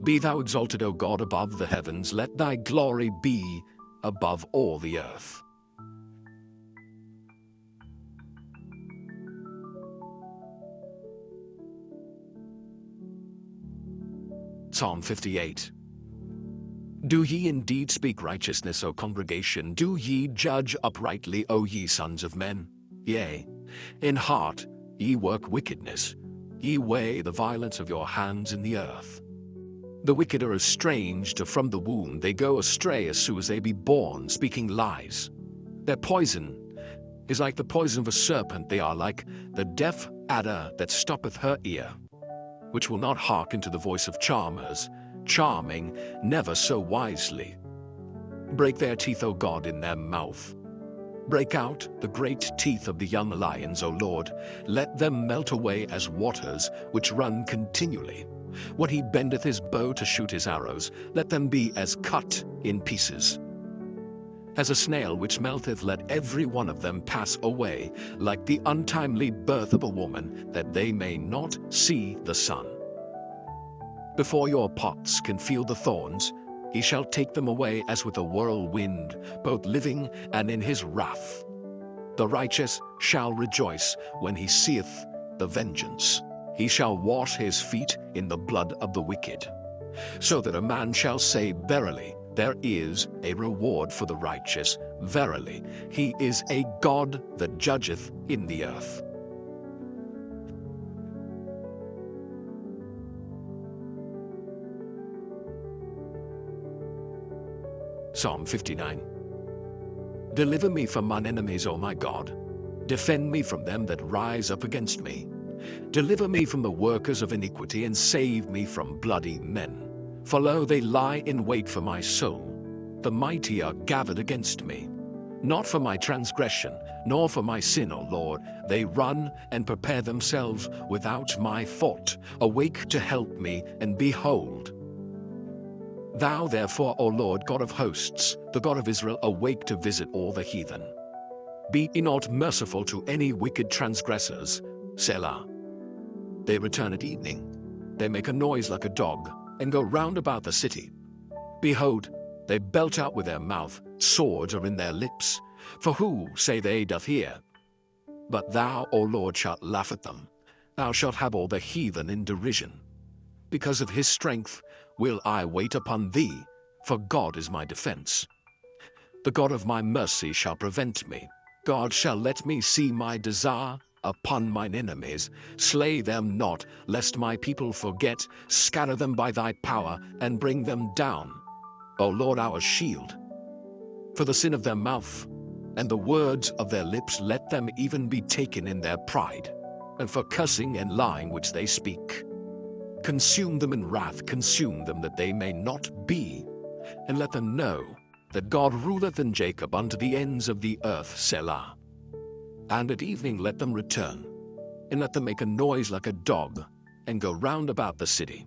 Be thou exalted, O God, above the heavens, let thy glory be above all the earth. Psalm 58. Do ye indeed speak righteousness, O congregation? Do ye judge uprightly, O ye sons of men? Yea, in heart ye work wickedness. Ye weigh the violence of your hands in the earth. The wicked are estranged from the womb. They go astray as soon as they be born, speaking lies. Their poison is like the poison of a serpent. They are like the deaf adder that stoppeth her ear, which will not hearken to the voice of charmers, charming never so wisely. Break their teeth, O God, in their mouth. Break out the great teeth of the young lions, O Lord. Let them melt away as waters which run continually. When he bendeth his bow to shoot his arrows, let them be as cut in pieces. As a snail which melteth, let every one of them pass away, like the untimely birth of a woman, that they may not see the sun. Before your pots can feel the thorns, he shall take them away as with a whirlwind, both living and in his wrath. The righteous shall rejoice when he seeth the vengeance. He shall wash his feet in the blood of the wicked, so that a man shall say, Verily, there is a reward for the righteous. Verily, he is a God that judgeth in the earth. Psalm 59. Deliver me from mine enemies, O my God. Defend me from them that rise up against me. Deliver me from the workers of iniquity, and save me from bloody men. For lo, they lie in wait for my soul. The mighty are gathered against me. Not for my transgression, nor for my sin, O Lord. They run and prepare themselves without my fault. Awake to help me, and behold. Thou therefore, O Lord, God of hosts, the God of Israel, awake to visit all the heathen. Be not merciful to any wicked transgressors. Selah. They return at evening. They make a noise like a dog, and go round about the city. Behold, they belt out with their mouth, swords are in their lips. For who, say they, doth hear? But thou, O Lord, shalt laugh at them. Thou shalt have all the heathen in derision. Because of his strength will I wait upon thee, for God is my defense. The God of my mercy shall prevent me. God shall let me see my desire upon mine enemies. Slay them not, lest my people forget. Scatter them by thy power, and bring them down, O Lord, our shield. For the sin of their mouth, and the words of their lips, let them even be taken in their pride, and for cursing and lying which they speak. Consume them in wrath, consume them, that they may not be, and let them know that God ruleth in Jacob unto the ends of the earth, Selah. And at evening let them return, and let them make a noise like a dog, and go round about the city.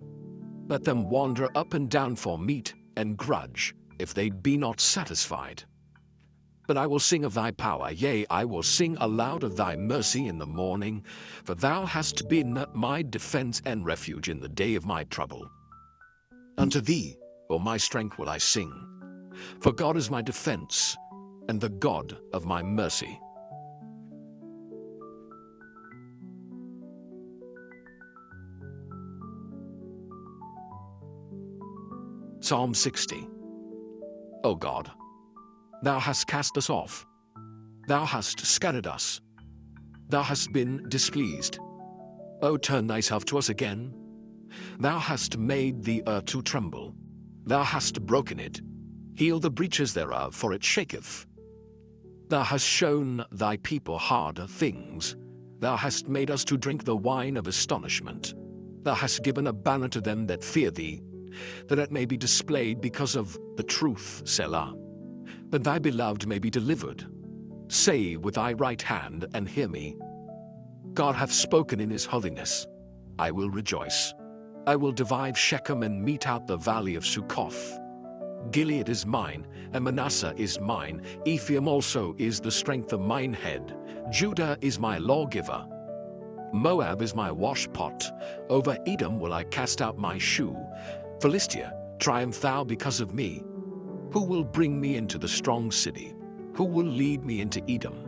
Let them wander up and down for meat, and grudge, if they be not satisfied. But I will sing of thy power, yea, I will sing aloud of thy mercy in the morning, for thou hast been my defense and refuge in the day of my trouble. Unto thee, O my strength, will I sing. For God is my defense, and the God of my mercy. Psalm 60. O God, thou hast cast us off. Thou hast scattered us. Thou hast been displeased. O turn thyself to us again. Thou hast made the earth to tremble. Thou hast broken it. Heal the breaches thereof, for it shaketh. Thou hast shown thy people hard things. Thou hast made us to drink the wine of astonishment. Thou hast given a banner to them that fear thee, that it may be displayed because of the truth, Selah. That thy beloved may be delivered. Say with thy right hand, and hear me. God hath spoken in his holiness. I will rejoice. I will divide Shechem and mete out the valley of Succoth. Gilead is mine, and Manasseh is mine. Ephraim also is the strength of mine head. Judah is my lawgiver. Moab is my washpot. Over Edom will I cast out my shoe. Philistia, triumph thou because of me. Who will bring me into the strong city? Who will lead me into Edom?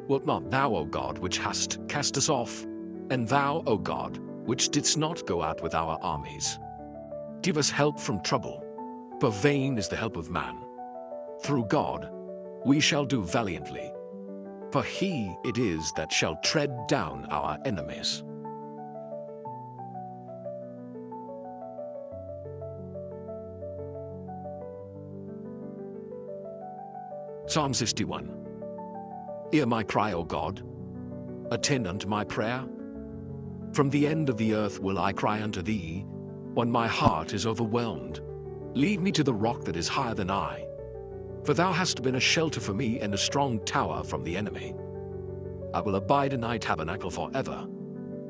Wilt not thou, O God, which hast cast us off? And thou, O God, which didst not go out with our armies? Give us help from trouble, for vain is the help of man. Through God we shall do valiantly, for he it is that shall tread down our enemies. Psalm 61. Hear my cry, O God. Attend unto my prayer. From the end of the earth will I cry unto thee, when my heart is overwhelmed. Lead me to the rock that is higher than I. For thou hast been a shelter for me and a strong tower from the enemy. I will abide in thy tabernacle forever.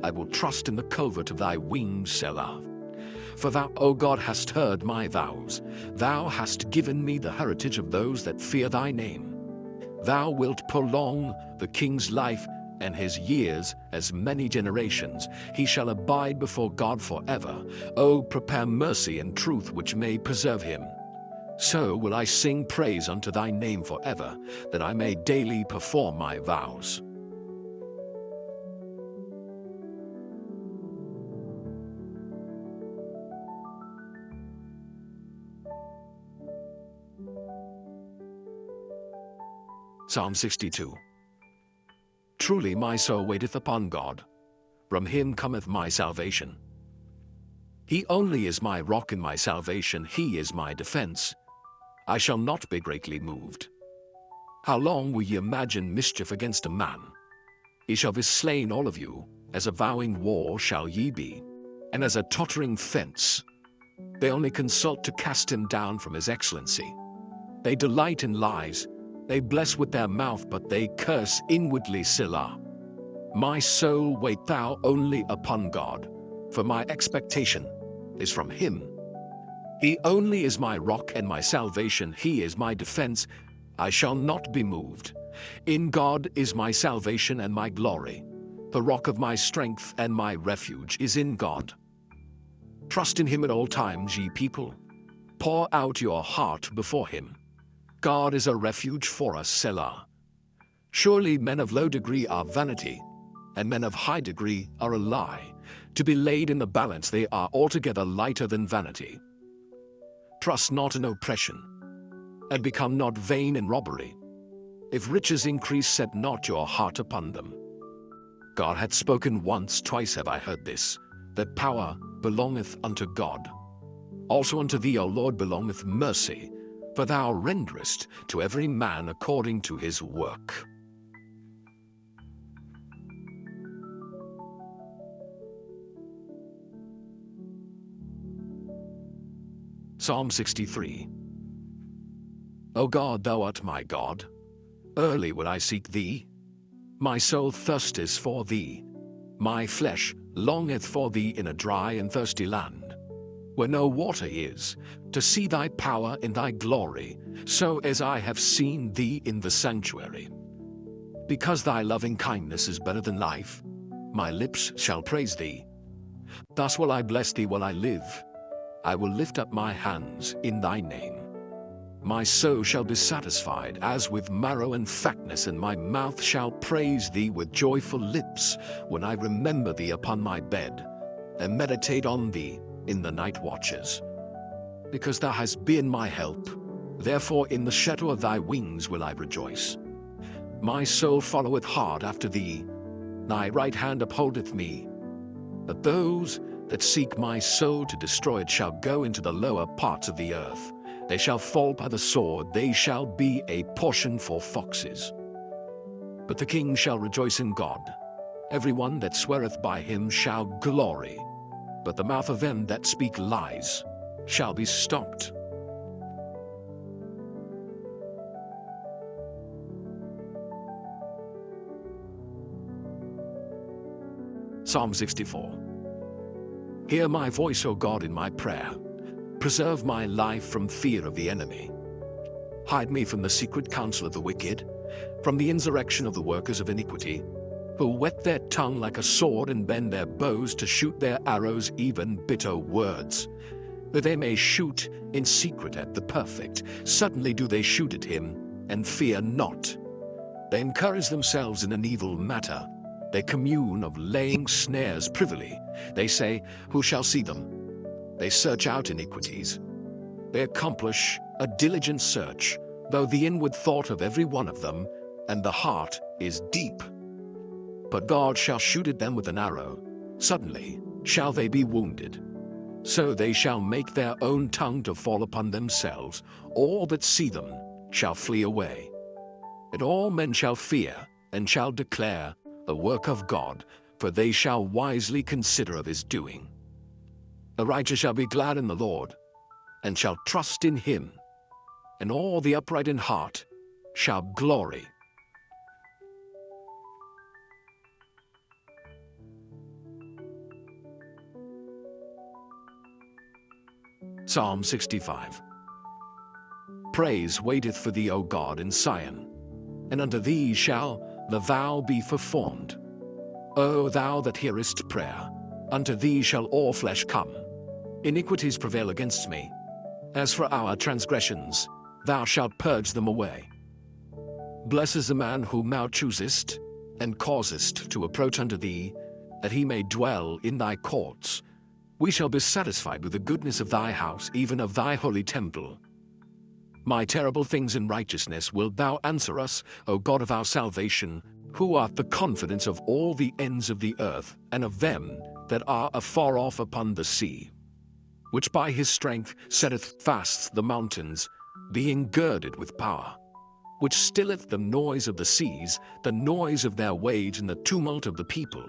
I will trust in the covert of thy wings, Selah. For thou, O God, hast heard my vows. Thou hast given me the heritage of those that fear thy name. Thou wilt prolong the king's life and his years as many generations. He shall abide before God forever. O prepare mercy and truth which may preserve him. So will I sing praise unto thy name forever, that I may daily perform my vows. Psalm 62. Truly my soul waiteth upon God. From him cometh my salvation. He only is my rock and my salvation. He is my defense. I shall not be greatly moved. How long will ye imagine mischief against a man? Ye shall be slain all of you. As a vowing war shall ye be, and as a tottering fence. They only consult to cast him down from his excellency. They delight in lies. They bless with their mouth, but they curse inwardly, Selah. My soul wait thou only upon God, for my expectation is from him. He only is my rock and my salvation. He is my defense. I shall not be moved. In God is my salvation and my glory. The rock of my strength and my refuge is in God. Trust in him at all times, ye people. Pour out your heart before him. God is a refuge for us, Selah. Surely men of low degree are vanity, and men of high degree are a lie. To be laid in the balance, they are altogether lighter than vanity. Trust not in oppression, and become not vain in robbery. If riches increase, set not your heart upon them. God hath spoken once, twice have I heard this, that power belongeth unto God. Also unto thee, O Lord, belongeth mercy, for thou renderest to every man according to his work. Psalm 63. O God, thou art my God. Early will I seek thee. My soul thirsteth for thee. My flesh longeth for thee in a dry and thirsty land, where no water is, to see thy power in thy glory, so as I have seen thee in the sanctuary. Because thy loving kindness is better than life, my lips shall praise thee. Thus will I bless thee while I live. I will lift up my hands in thy name. My soul shall be satisfied as with marrow and fatness, and my mouth shall praise thee with joyful lips, when I remember thee upon my bed, and meditate on thee in the night watches. Because thou hast been my help, therefore in the shadow of thy wings will I rejoice. My soul followeth hard after thee, thy right hand upholdeth me. But those that seek my soul to destroy it shall go into the lower parts of the earth. They shall fall by the sword, they shall be a portion for foxes. But the king shall rejoice in God. Every one that sweareth by him shall glory. But the mouth of them that speak lies shall be stopped. Psalm 64. Hear my voice, O God, in my prayer. Preserve my life from fear of the enemy. Hide me from the secret counsel of the wicked, from the insurrection of the workers of iniquity, who whet their tongue like a sword and bend their bows to shoot their arrows, even bitter words, that they may shoot in secret at the perfect. Suddenly do they shoot at him, and fear not. They encourage themselves in an evil matter. They commune of laying snares privily. They say, who shall see them? They search out iniquities. They accomplish a diligent search, though the inward thought of every one of them, and the heart is deep. But God shall shoot at them with an arrow. Suddenly shall they be wounded. So they shall make their own tongue to fall upon themselves. All that see them shall flee away. And all men shall fear, and shall declare the work of God, for they shall wisely consider of his doing. The righteous shall be glad in the Lord, and shall trust in him, and all the upright in heart shall glory. Psalm 65. Praise waiteth for thee, O God, in Sion, and unto thee shall the vow be performed. O thou that hearest prayer, unto thee shall all flesh come. Iniquities prevail against me. As for our transgressions, thou shalt purge them away. Blessed is the man whom thou choosest, and causest to approach unto thee, that he may dwell in thy courts. We shall be satisfied with the goodness of thy house, even of thy holy temple. My terrible things in righteousness wilt thou answer us, O God of our salvation, who art the confidence of all the ends of the earth, and of them that are afar off upon the sea, which by his strength setteth fast the mountains, being girded with power, which stilleth the noise of the seas, the noise of their waves, and the tumult of the people.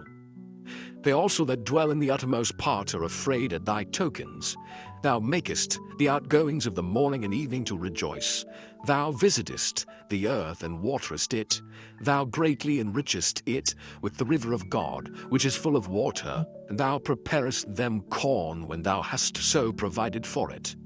They also that dwell in the uttermost part are afraid at thy tokens. Thou makest the outgoings of the morning and evening to rejoice. Thou visitest the earth and waterest it. Thou greatly enrichest it with the river of God, which is full of water, and thou preparest them corn when thou hast so provided for it.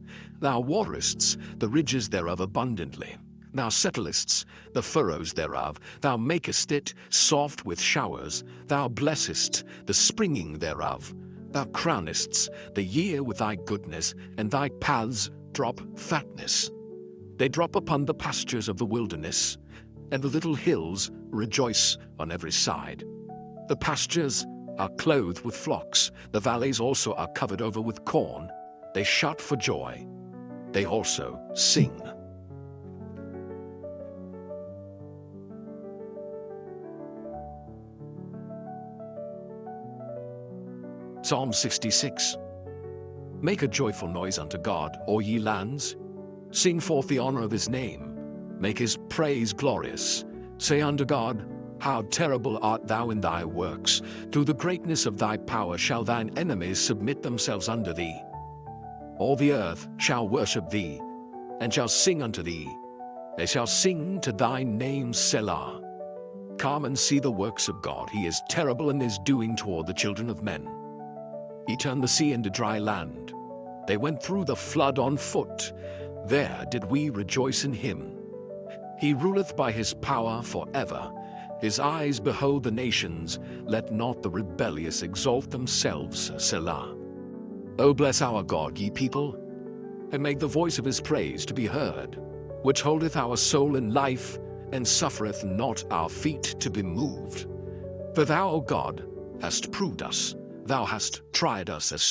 Thou waterest the ridges thereof abundantly. Thou settlest the furrows thereof. Thou makest it soft with showers. Thou blessest the springing thereof. Thou crownest the year with thy goodness, and thy paths drop fatness. They drop upon the pastures of the wilderness, and the little hills rejoice on every side. The pastures are clothed with flocks. The valleys also are covered over with corn. They shout for joy. They also sing. Psalm 66. Make a joyful noise unto God, all ye lands. Sing forth the honor of his name. Make his praise glorious. Say unto God, how terrible art thou in thy works. Through the greatness of thy power shall thine enemies submit themselves unto thee. All the earth shall worship thee, and shall sing unto thee. They shall sing to thy name, Selah. Come and see the works of God. He is terrible in his doing toward the children of men. He turned the sea into dry land. They went through the flood on foot. There did we rejoice in him. He ruleth by his power forever. His eyes behold the nations. Let not the rebellious exalt themselves, Selah. O bless our God, ye people, and make the voice of his praise to be heard, which holdeth our soul in life, and suffereth not our feet to be moved. For thou, O God, hast proved us, thou hast tried us as